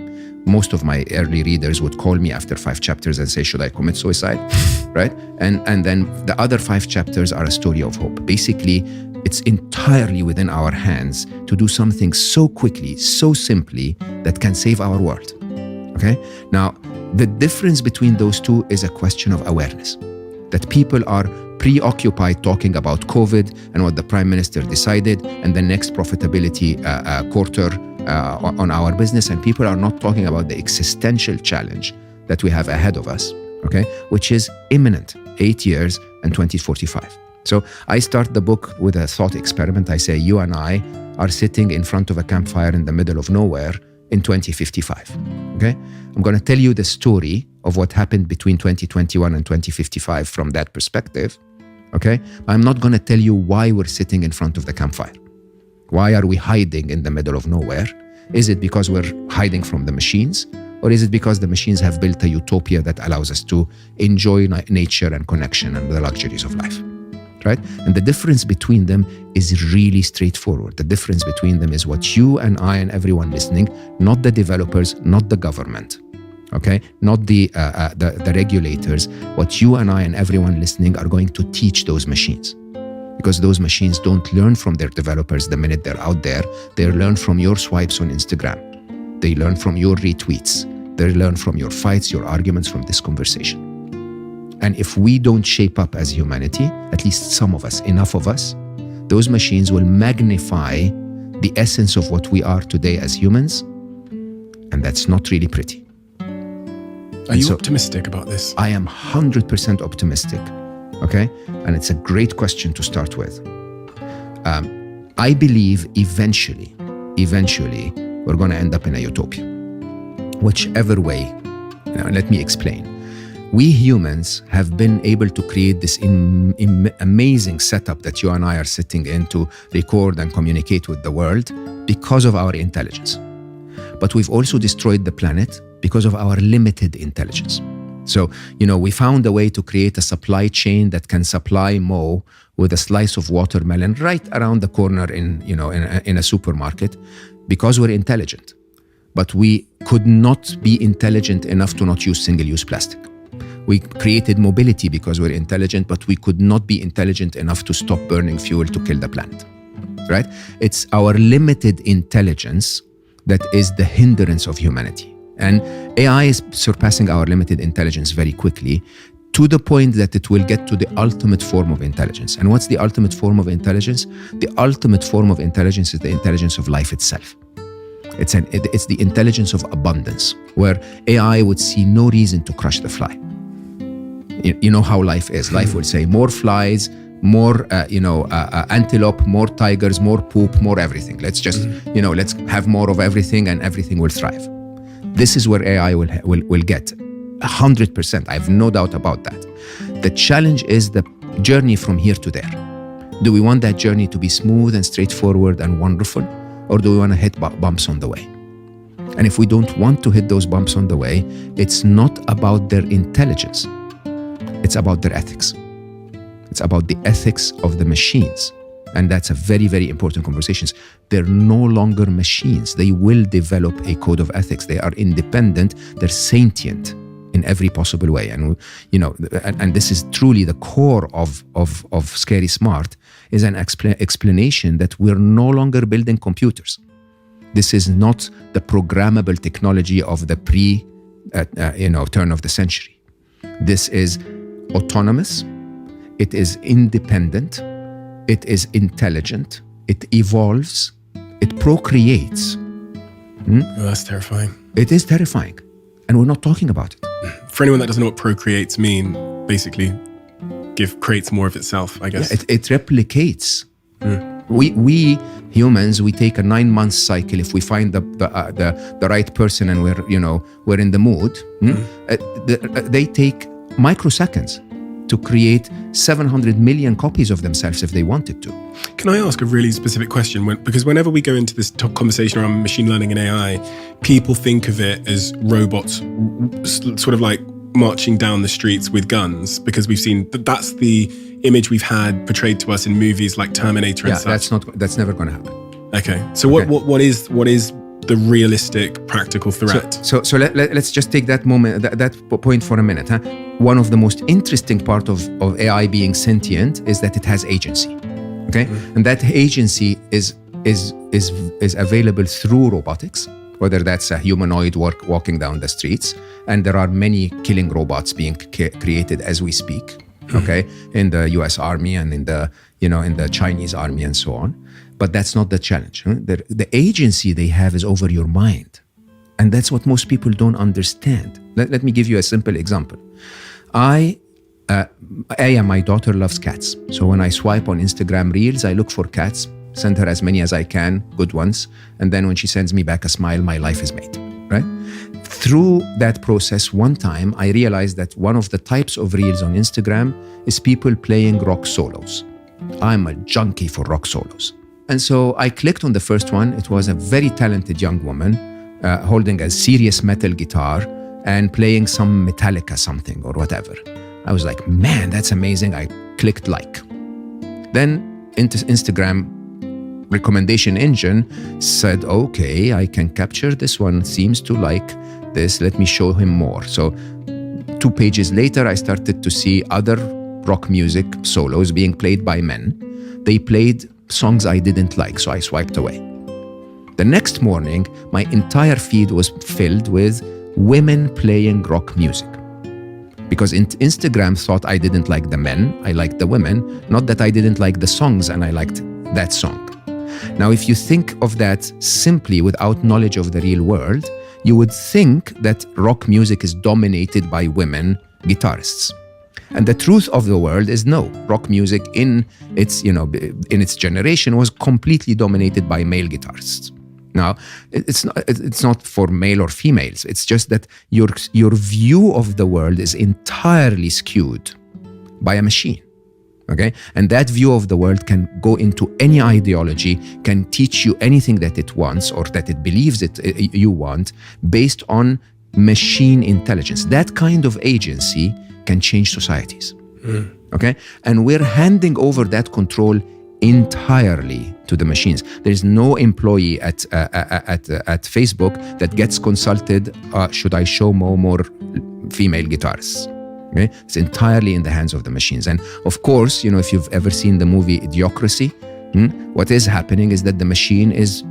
Most of my early readers would call me after 5 chapters and say, should I commit suicide? Right? And then the other 5 chapters are a story of hope. Basically, it's entirely within our hands to do something so quickly, so simply, that can save our world. Okay? Now, the difference between those two is a question of awareness. That people are preoccupied talking about COVID and what the Prime Minister decided and the next profitability quarter on our business, and people are not talking about the existential challenge that we have ahead of us, okay? Which is imminent, 8 years and 2045. So I start the book with a thought experiment. I say, you and I are sitting in front of a campfire in the middle of nowhere in 2055, okay? I'm going to tell you the story of what happened between 2021 and 2055 from that perspective, okay? I'm not going to tell you why we're sitting in front of the campfire. Why are we hiding in the middle of nowhere? Is it because we're hiding from the machines? Or is it because the machines have built a utopia that allows us to enjoy nature and connection and the luxuries of life? Right? And the difference between them is really straightforward. The difference between them is what you and I and everyone listening, not the developers, not the government, okay? Not the regulators, what you and I and everyone listening are going to teach those machines. Because those machines don't learn from their developers the minute they're out there. They learn from your swipes on Instagram. They learn from your retweets. They learn from your fights, your arguments, from this conversation. And if we don't shape up as humanity, at least some of us, enough of us, those machines will magnify the essence of what we are today as humans. And that's not really pretty. Are you optimistic about this? I am 100% optimistic. Okay? And it's a great question to start with. I believe eventually, we're going to end up in a utopia. Whichever way. Let me explain. We humans have been able to create this amazing setup that you and I are sitting in to record and communicate with the world because of our intelligence. But we've also destroyed the planet because of our limited intelligence. So, we found a way to create a supply chain that can supply Mo with a slice of watermelon right around the corner in a supermarket because we're intelligent. But we could not be intelligent enough to not use single-use plastic. We created mobility because we're intelligent, but we could not be intelligent enough to stop burning fuel to kill the planet, right? It's our limited intelligence that is the hindrance of humanity. And AI is surpassing our limited intelligence very quickly, to the point that it will get to the ultimate form of intelligence. And what's the ultimate form of intelligence? The ultimate form of intelligence is the intelligence of life itself. It's the intelligence of abundance, where AI would see no reason to crush the fly. You know how life is. Life will say more flies, more antelope, more tigers, more poop, more everything. Let's just let's have more of everything, and everything will thrive. This is where AI will get 100%. I have no doubt about that. The challenge is the journey from here to there. Do we want that journey to be smooth and straightforward and wonderful, or do we want to hit bumps on the way? And if we don't want to hit those bumps on the way, it's not about their intelligence. It's about their ethics. It's about the ethics of the machines. And that's a very, very important conversation. They're no longer machines. They will develop a code of ethics. They are independent. They're sentient in every possible way. And and this is truly the core of Scary Smart, is an explanation that we're no longer building computers. This is not the programmable technology of the turn of the century. This is autonomous, it is independent, it is intelligent, it evolves, it procreates. Oh, that's terrifying. It is terrifying, and we're not talking about it. For anyone that doesn't know what procreates mean, basically creates more of itself, I guess. Yeah, it replicates. We humans, we take a 9-month cycle. If we find the right person and we're in the mood, they take microseconds to create 700 million copies of themselves if they wanted to. Can I ask a really specific question? Because whenever we go into this conversation around machine learning and AI, people think of it as robots sort of like marching down the streets with guns, because we've seen that's the image we've had portrayed to us in movies like Terminator and such. That's never going to happen. Okay. So what is the realistic practical threat? So let's just take that moment, that point for a minute. One of the most interesting part of AI being sentient is that it has agency. Okay, and that agency is available through robotics, whether that's a humanoid walking down the streets, and there are many killing robots being created as we speak. Okay, in the U.S. Army and in the Chinese Army and so on. But that's not the challenge. The agency they have is over your mind. And that's what most people don't understand. Let me give you a simple example. My daughter loves cats. So when I swipe on Instagram Reels, I look for cats, send her as many as I can, good ones. And then when she sends me back a smile, my life is made, right? Through that process, one time, I realized that one of the types of Reels on Instagram is people playing rock solos. I'm a junkie for rock solos. And so I clicked on the first one. It was a very talented young woman holding a serious metal guitar and playing some Metallica something or whatever. I was like, man, that's amazing. I clicked like. Then Instagram recommendation engine said, okay, I can capture this one. Seems to like this. Let me show him more. So 2 pages later, I started to see other rock music solos being played by men. They played songs I didn't like, so I swiped away. The next morning, my entire feed was filled with women playing rock music. Because Instagram thought I didn't like the men, I liked the women, not that I didn't like the songs and I liked that song. Now, if you think of that simply without knowledge of the real world, you would think that rock music is dominated by women guitarists. And the truth of the world is no. Rock music in its generation was completely dominated by male guitarists. Now, it's not for male or females. It's just that your view of the world is entirely skewed by a machine. Okay? And that view of the world can go into any ideology, can teach you anything that it wants or that it believes you want, based on machine intelligence. That kind of agency can change societies. Okay? And we're handing over that control entirely to the machines. There's no employee at Facebook that gets consulted, should I show more female guitarists? Okay? It's entirely in the hands of the machines. And of course, if you've ever seen the movie Idiocracy, what is happening is that the machine is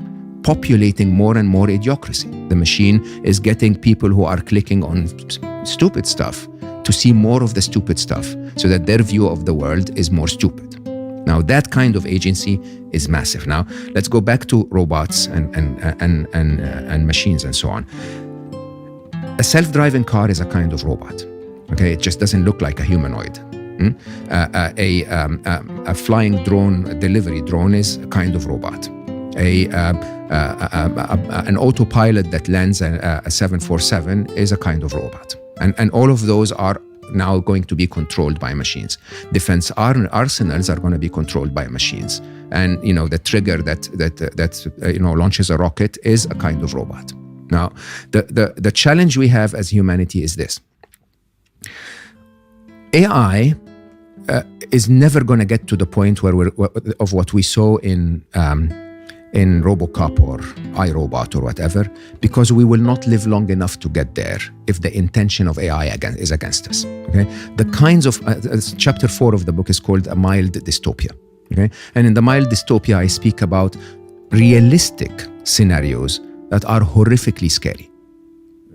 populating more and more idiocracy. The machine is getting people who are clicking on stupid stuff to see more of the stupid stuff so that their view of the world is more stupid. Now, that kind of agency is massive. Now, let's go back to robots and machines and so on. A self-driving car is a kind of robot. Okay, it just doesn't look like a humanoid. A flying drone, a delivery drone, is a kind of robot. An autopilot that lands a 747 is a kind of robot. And all of those are now going to be controlled by machines. Defense arsenals are going to be controlled by machines. And the trigger that launches a rocket is a kind of robot. Now, the challenge we have as humanity is this. AI is never going to get to the point of what we saw in RoboCop or iRobot or whatever, because we will not live long enough to get there if the intention of AI is against us. Okay, the kinds of chapter 4 of the book is called A Mild Dystopia. Okay, and in the mild dystopia, I speak about realistic scenarios that are horrifically scary.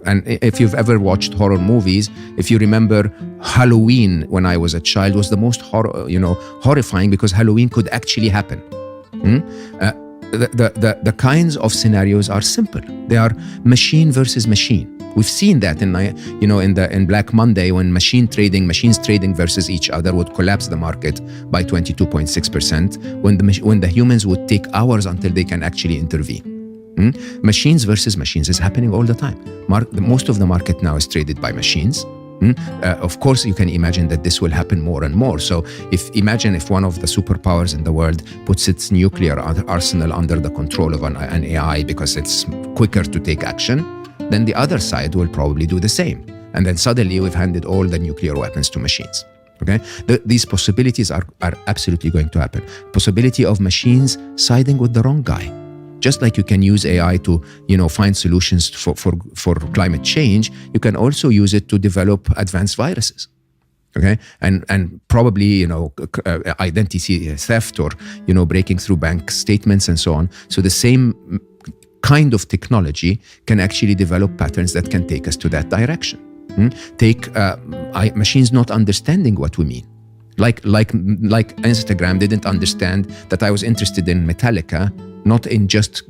And if you've ever watched horror movies, if you remember, Halloween when I was a child was the most horrifying because Halloween could actually happen. The kinds of scenarios are simple. They are machine versus machine. We've seen that in Black Monday, when machines trading versus each other would collapse the market by 22.6%, when the humans would take hours until they can actually intervene. Machines versus machines is happening all the time. Most of the market now is traded by machines. Of course, you can imagine that this will happen more and more. So imagine if one of the superpowers in the world puts its nuclear arsenal under the control of an AI because it's quicker to take action, then the other side will probably do the same. And then suddenly we've handed all the nuclear weapons to machines. Okay, these possibilities are absolutely going to happen. Possibility of machines siding with the wrong guy. Just like you can use AI to, find solutions for climate change, you can also use it to develop advanced viruses. Okay, and probably identity theft or breaking through bank statements and so on. So the same kind of technology can actually develop patterns that can take us to that direction. Take machines not understanding what we mean. Like Instagram didn't understand that I was interested in Metallica, not in just,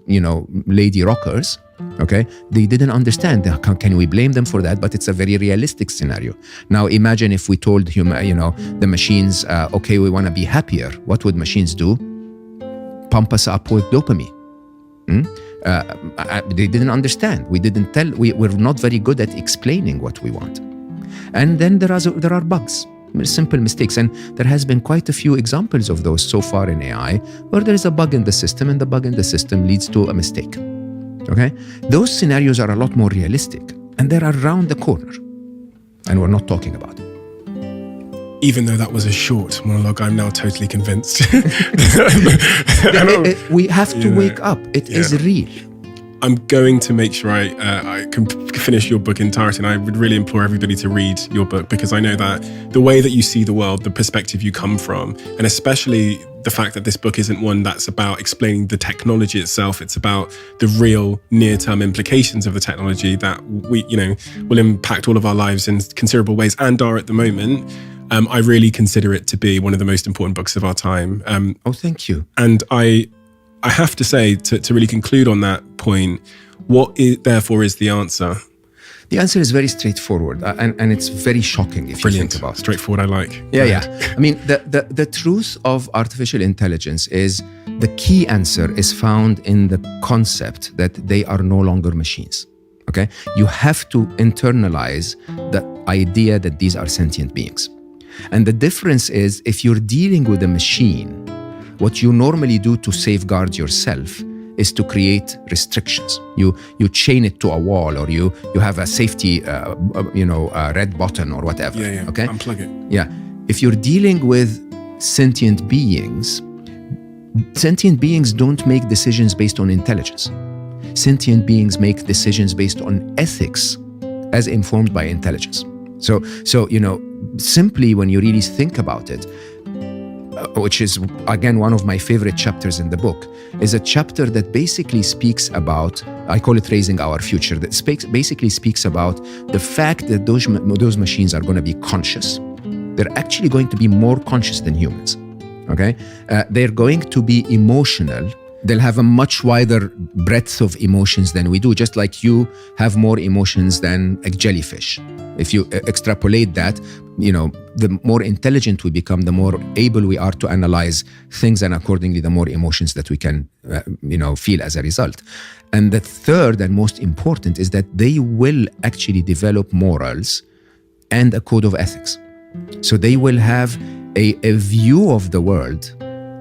lady rockers, okay? They didn't understand. Can we blame them for that? But it's a very realistic scenario. Now, imagine if we told the machines, okay, we want to be happier. What would machines do? Pump us up with dopamine. They didn't understand. We're not very good at explaining what we want. And then there are bugs. Simple mistakes, and there has been quite a few examples of those so far in AI where there is a bug in the system and the bug in the system leads to a mistake. Okay, those scenarios are a lot more realistic and they're around the corner and we're not talking about it. Even though that was a short monologue, I'm now totally convinced. We have to wake up. It is real. I'm going to make sure I can finish your book entirety, and I would really implore everybody to read your book, because I know that the way that you see the world, the perspective you come from, and especially the fact that this book isn't one that's about explaining the technology itself, it's about the real near-term implications of the technology that will impact all of our lives in considerable ways and are at the moment. I really consider it to be one of the most important books of our time. Thank you. And I have to say, to really conclude on that point, therefore is the answer? The answer is very straightforward, and it's very shocking if Brilliant. You think about it. Straightforward, I like. Yeah. I mean, the truth of artificial intelligence is the key answer is found in the concept that they are no longer machines. Okay? You have to internalize the idea that these are sentient beings. And the difference is, if you're dealing with a machine, what you normally do to safeguard yourself is to create restrictions. You chain it to a wall, or you have a safety, red button or whatever. Yeah. Okay. Unplug it. Yeah. If you're dealing with sentient beings don't make decisions based on intelligence. Sentient beings make decisions based on ethics as informed by intelligence. So simply when you really think about it, which is again one of my favorite chapters in the book, is a chapter that basically speaks about, I call it Raising Our Future, that basically speaks about the fact that those machines are going to be conscious. They're actually going to be more conscious than humans. Okay, they're going to be emotional. They'll have a much wider breadth of emotions than we do, just like you have more emotions than a jellyfish. If you extrapolate that, the more intelligent we become, the more able we are to analyze things, and accordingly, the more emotions that we can, feel as a result. And the third and most important is that they will actually develop morals and a code of ethics. So they will have a view of the world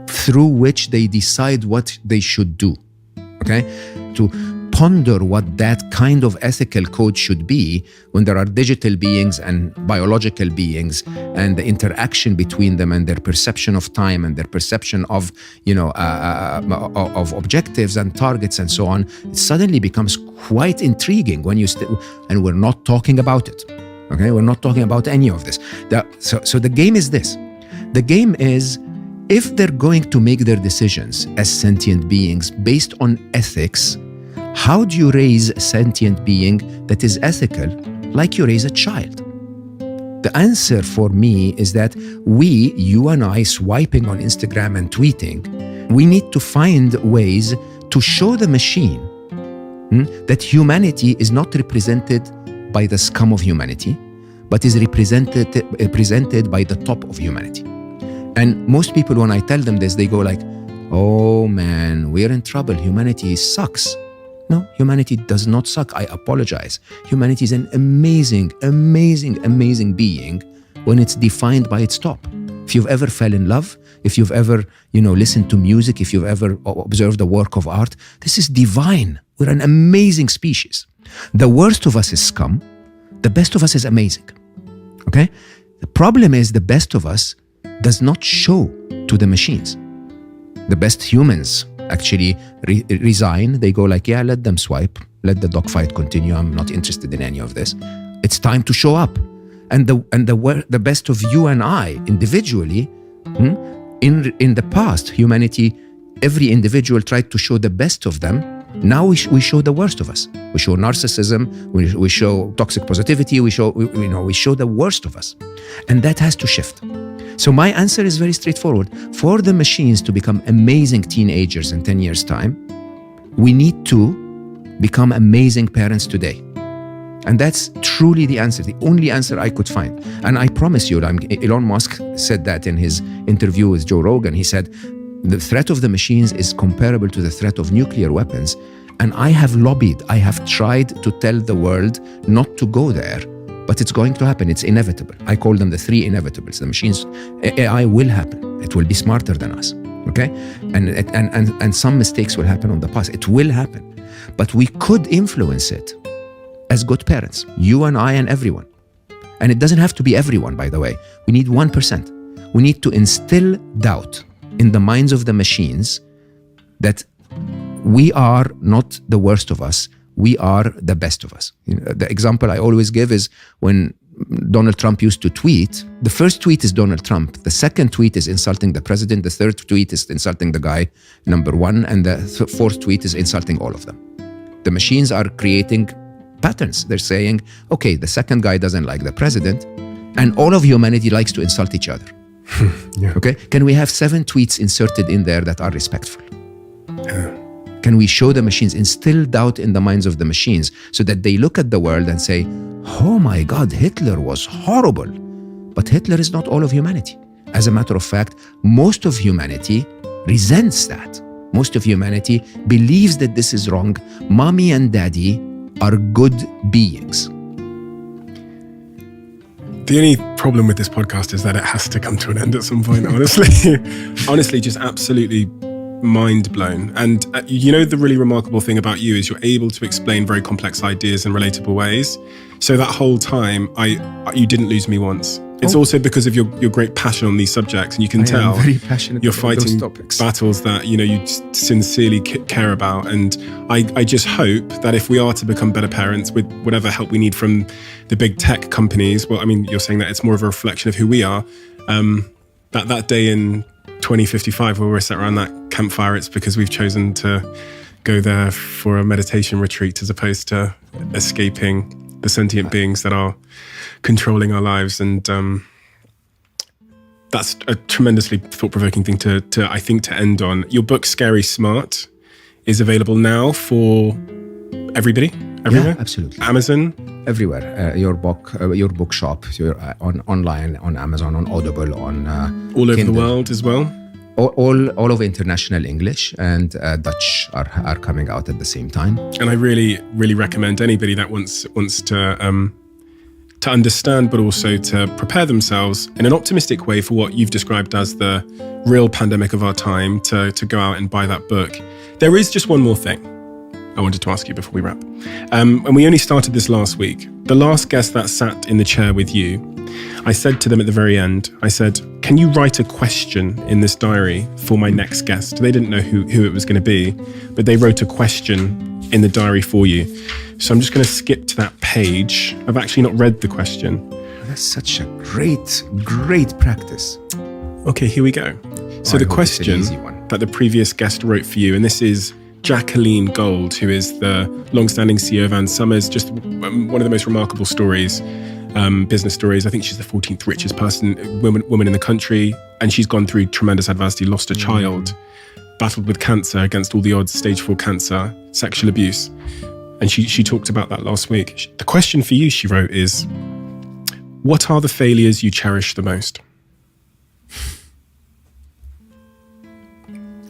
through which they decide what they should do, okay? To ponder what that kind of ethical code should be when there are digital beings and biological beings, and the interaction between them and their perception of time and their perception of, of objectives and targets and so on, it suddenly becomes quite intriguing when and we're not talking about it, okay? We're not talking about any of this. So the game is this. The game is, if they're going to make their decisions as sentient beings based on ethics, how do you raise a sentient being that is ethical like you raise a child? The answer for me is that you and I, swiping on Instagram and tweeting, we need to find ways to show the machine that humanity is not represented by the scum of humanity, but is represented by the top of humanity. And most people, when I tell them this, they go like, oh man, we're in trouble. Humanity sucks. No, humanity does not suck. I apologize. Humanity is an amazing, amazing, amazing being when it's defined by its top. If you've ever fell in love, if you've ever, listened to music, if you've ever observed a work of art, this is divine. We're an amazing species. The worst of us is scum. The best of us is amazing. Okay? The problem is the best of us does not show to the machines. The best humans actually resign. They go like, yeah, let them swipe. Let the dogfight continue. I'm not interested in any of this. It's time to show up. And the best of you and I individually, in the past, humanity, every individual tried to show the best of them. Now we show the worst of us. We show narcissism. We show toxic positivity. We show the worst of us, and that has to shift. So my answer is very straightforward. For the machines to become amazing teenagers in 10 years' time, we need to become amazing parents today. And that's truly the answer, the only answer I could find. And I promise you, Elon Musk said that in his interview with Joe Rogan. He said, the threat of the machines is comparable to the threat of nuclear weapons. And I have lobbied, I have tried to tell the world not to go there. But it's going to happen. It's inevitable. I call them the three inevitables. The machines, AI will happen. It will be smarter than us. Okay? And some mistakes will happen on the path. It will happen. But we could influence it as good parents. You and I and everyone. And it doesn't have to be everyone, by the way. We need 1%. We need to instill doubt in the minds of the machines that we are not the worst of us. We are the best of us. The example I always give is when Donald Trump used to tweet. The first tweet is Donald Trump. The second tweet is insulting the president. The third tweet is insulting the guy number one. And the fourth tweet is insulting all of them. The machines are creating patterns. They're saying, okay, the second guy doesn't like the president, and all of humanity likes to insult each other. Yeah. Okay? Can we have 7 tweets inserted in there that are respectful? Yeah. Can we show the machines, instill doubt in the minds of the machines so that they look at the world and say, oh my God, Hitler was horrible. But Hitler is not all of humanity. As a matter of fact, most of humanity resents that. Most of humanity believes that this is wrong. Mommy and daddy are good beings. The only problem with this podcast is that it has to come to an end at some point, honestly. Honestly, just absolutely mind blown. And the really remarkable thing about you is you're able to explain very complex ideas in relatable ways. So that whole time, you didn't lose me once. It's also because of your great passion on these subjects, and you can tell very passionate you're about fighting those topics. battles that you sincerely care about. And I just hope that if we are to become better parents with whatever help we need from the big tech companies, well, I mean, you're saying that it's more of a reflection of who we are. That day in 2055 where we're sat around that campfire, it's because we've chosen to go there for a meditation retreat as opposed to escaping the sentient beings that are controlling our lives. And that's a tremendously thought-provoking thing to I think to end on. Your book Scary Smart is available now for everybody, everywhere? Yeah, absolutely. Amazon? Everywhere. Your bookshop, online, on Amazon, on Audible, on all over Kindle. the world as well? All of international English and Dutch are coming out at the same time. And I really, really recommend anybody that wants to understand, but also to prepare themselves in an optimistic way for what you've described as the real pandemic of our time, to go out and buy that book. There is just one more thing I wanted to ask you before we wrap. And we only started this last week. The last guest that sat in the chair with you, I said to them at the very end, I said, can you write a question in this diary for my next guest? They didn't know who it was going to be, but they wrote a question in the diary for you. So I'm just going to skip to that page. I've actually not read the question. That's such a great practice. Okay, here we go. So the question that the previous guest wrote for you, and this is Jacqueline Gold, who is the long-standing CEO of Ann Summers, just one of the most remarkable stories, business stories. I think she's the 14th richest woman in the country, and she's gone through tremendous adversity, lost a child, battled with cancer against all the odds, stage 4 cancer, sexual abuse. And she talked about that last week. The question for you, she wrote, is, what are the failures you cherish the most?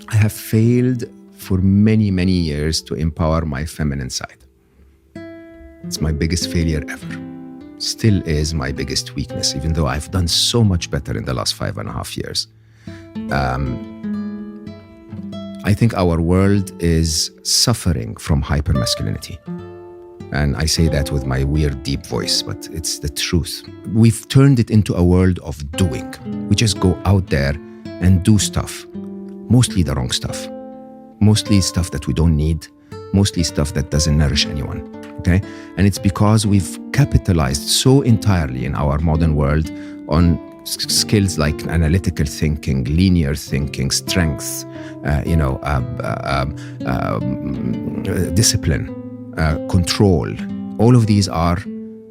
I have failed for many, many years to empower my feminine side. It's my biggest failure ever. Still is my biggest weakness, even though I've done so much better in the last 5.5 years. I think our world is suffering from hypermasculinity. And I say that with my weird, deep voice, but it's the truth. We've turned it into a world of doing. We just go out there and do stuff, mostly the wrong stuff. Mostly stuff that we don't need, mostly stuff that doesn't nourish anyone, okay? And it's because we've capitalized so entirely in our modern world on skills like analytical thinking, linear thinking, strength, discipline, control. All of these are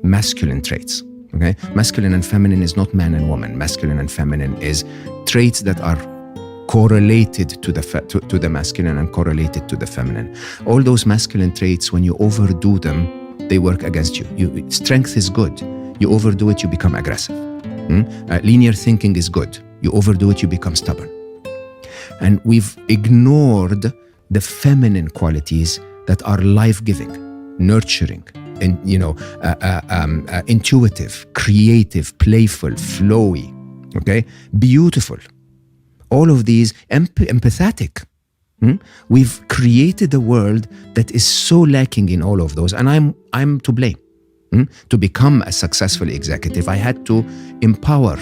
masculine traits, okay? Masculine and feminine is not man and woman. Masculine and feminine is traits that are correlated to the masculine and correlated to the feminine. All those masculine traits, when you overdo them, they work against you. Strength is good. You overdo it, you become aggressive. Linear thinking is good. You overdo it, you become stubborn. And we've ignored the feminine qualities that are life-giving, nurturing, and intuitive, creative, playful, flowy, okay, beautiful. All of these, empathetic. We've created a world that is so lacking in all of those, and I'm to blame. To become a successful executive, I had to empower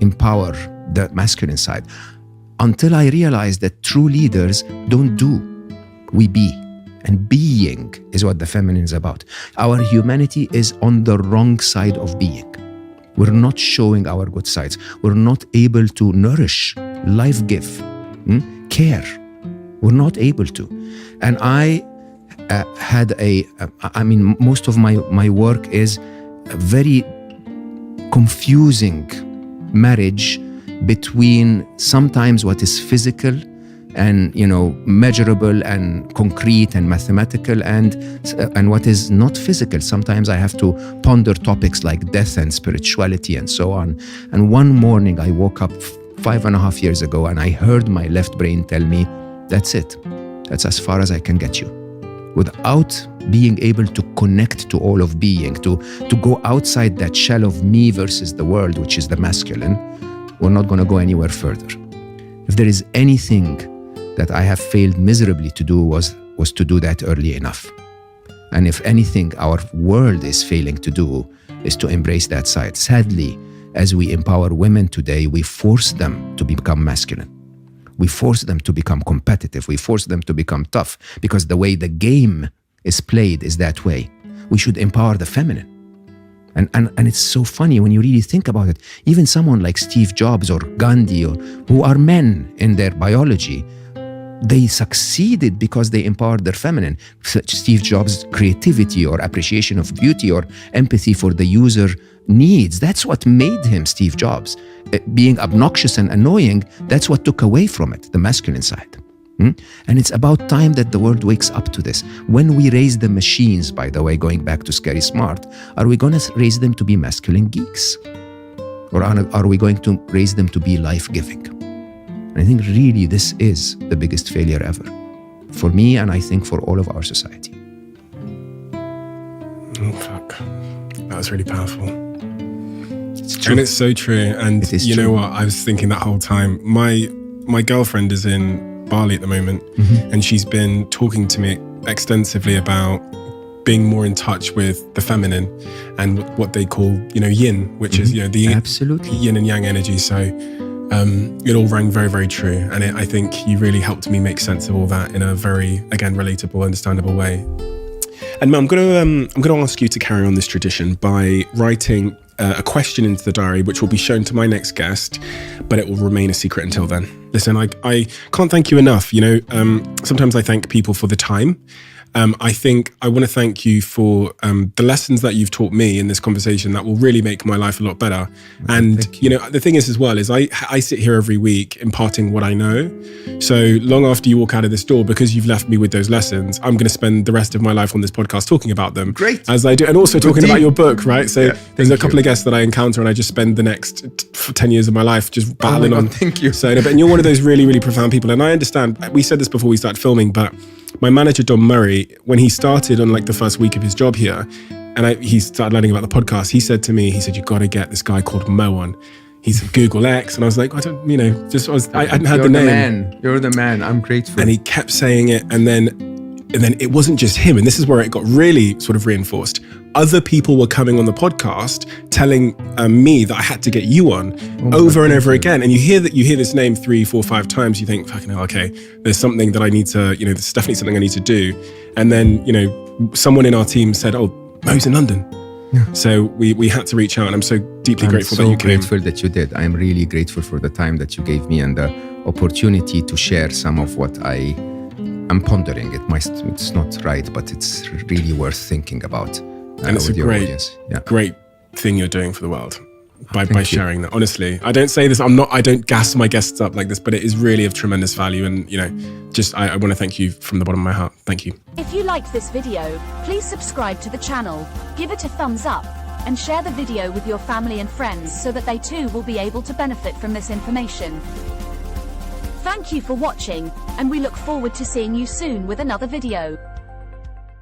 the masculine side, until I realized that true leaders don't do, we be. And being is what the feminine is about. Our humanity is on the wrong side of being. We're not showing our good sides. We're not able to nourish, life give, care. We're not able to. And I had most of my work is a very confusing marriage between sometimes what is physical and measurable and concrete and mathematical and what is not physical. Sometimes I have to ponder topics like death and spirituality and so on. And one morning I woke up 5.5 years ago and I heard my left brain tell me, that's it. That's as far as I can get you. Without being able to connect to all of being, to go outside that shell of me versus the world, which is the masculine, we're not going to go anywhere further. If there is anything that I have failed miserably to do was to do that early enough. And if anything, our world is failing to do is to embrace that side. Sadly, as we empower women today, we force them to become masculine. We force them to become competitive. We force them to become tough because the way the game is played is that way. We should empower the feminine. And it's so funny when you really think about it. Even someone like Steve Jobs or Gandhi, who are men in their biology, they succeeded because they empowered their feminine. Steve Jobs' creativity or appreciation of beauty or empathy for the user needs, that's what made him Steve Jobs. Being obnoxious and annoying, that's what took away from it, the masculine side. And it's about time that the world wakes up to this. When we raise the machines, by the way, going back to Scary Smart, are we going to raise them to be masculine geeks? Or are we going to raise them to be life-giving? And I think really this is the biggest failure ever. For me, and I think for all of our society. Oh, fuck. That was really powerful. It's true. And it's so true. And you know true. what? I was thinking that whole time. My girlfriend is in Bali at the moment, and she's been talking to me extensively about being more in touch with the feminine and what they call, yin, which is, the Absolutely. yin and yang energy. So it all rang very, very true. And I think you really helped me make sense of all that in a very, again, relatable, understandable way. And Mel, I'm going to ask you to carry on this tradition by writing a question into the diary, which will be shown to my next guest, but it will remain a secret until then. Listen, I can't thank you enough. Sometimes I thank people for the time. I think I want to thank you for the lessons that you've taught me in this conversation that will really make my life a lot better. And, the thing is as well is I sit here every week imparting what I know. So long after you walk out of this door, because you've left me with those lessons, I'm going to spend the rest of my life on this podcast talking about them. Great. As I do. And also talking about your book, right? So there's a couple you. of guests that I encounter and I just spend the next 10 years of my life just battling on. Thank you. So, but you're one of those really, really profound people. And I understand, we said this before we started filming, but my manager, Don Murray, when he started on the first week of his job here, and he started learning about the podcast, he said to me, you got to get this guy called Mo on. He's Google X. And I was like, I don't, I hadn't had the name. You're the man. I'm grateful. And he kept saying it. And then it wasn't just him. And this is where it got really sort of reinforced. Other people were coming on the podcast telling me that I had to get you on over and over again. And you hear this name 3, 4, 5 times. You think, fucking hell, okay, there's something that I need to, there's definitely something I need to do. And then, someone in our team said, oh, Mo's in London. Yeah. So we had to reach out, and I'm so deeply grateful that you came. I'm so grateful that you did. I'm really grateful for the time that you gave me and the opportunity to share some of what I'm pondering. It's not right, but it's really worth thinking about. And it's a great thing you're doing for the world by sharing that. Honestly, I don't say this, I don't gas my guests up like this, but it is really of tremendous value. And, I want to thank you from the bottom of my heart. Thank you. If you liked this video, please subscribe to the channel, give it a thumbs up, and share the video with your family and friends so that they too will be able to benefit from this information. Thank you for watching, and we look forward to seeing you soon with another video.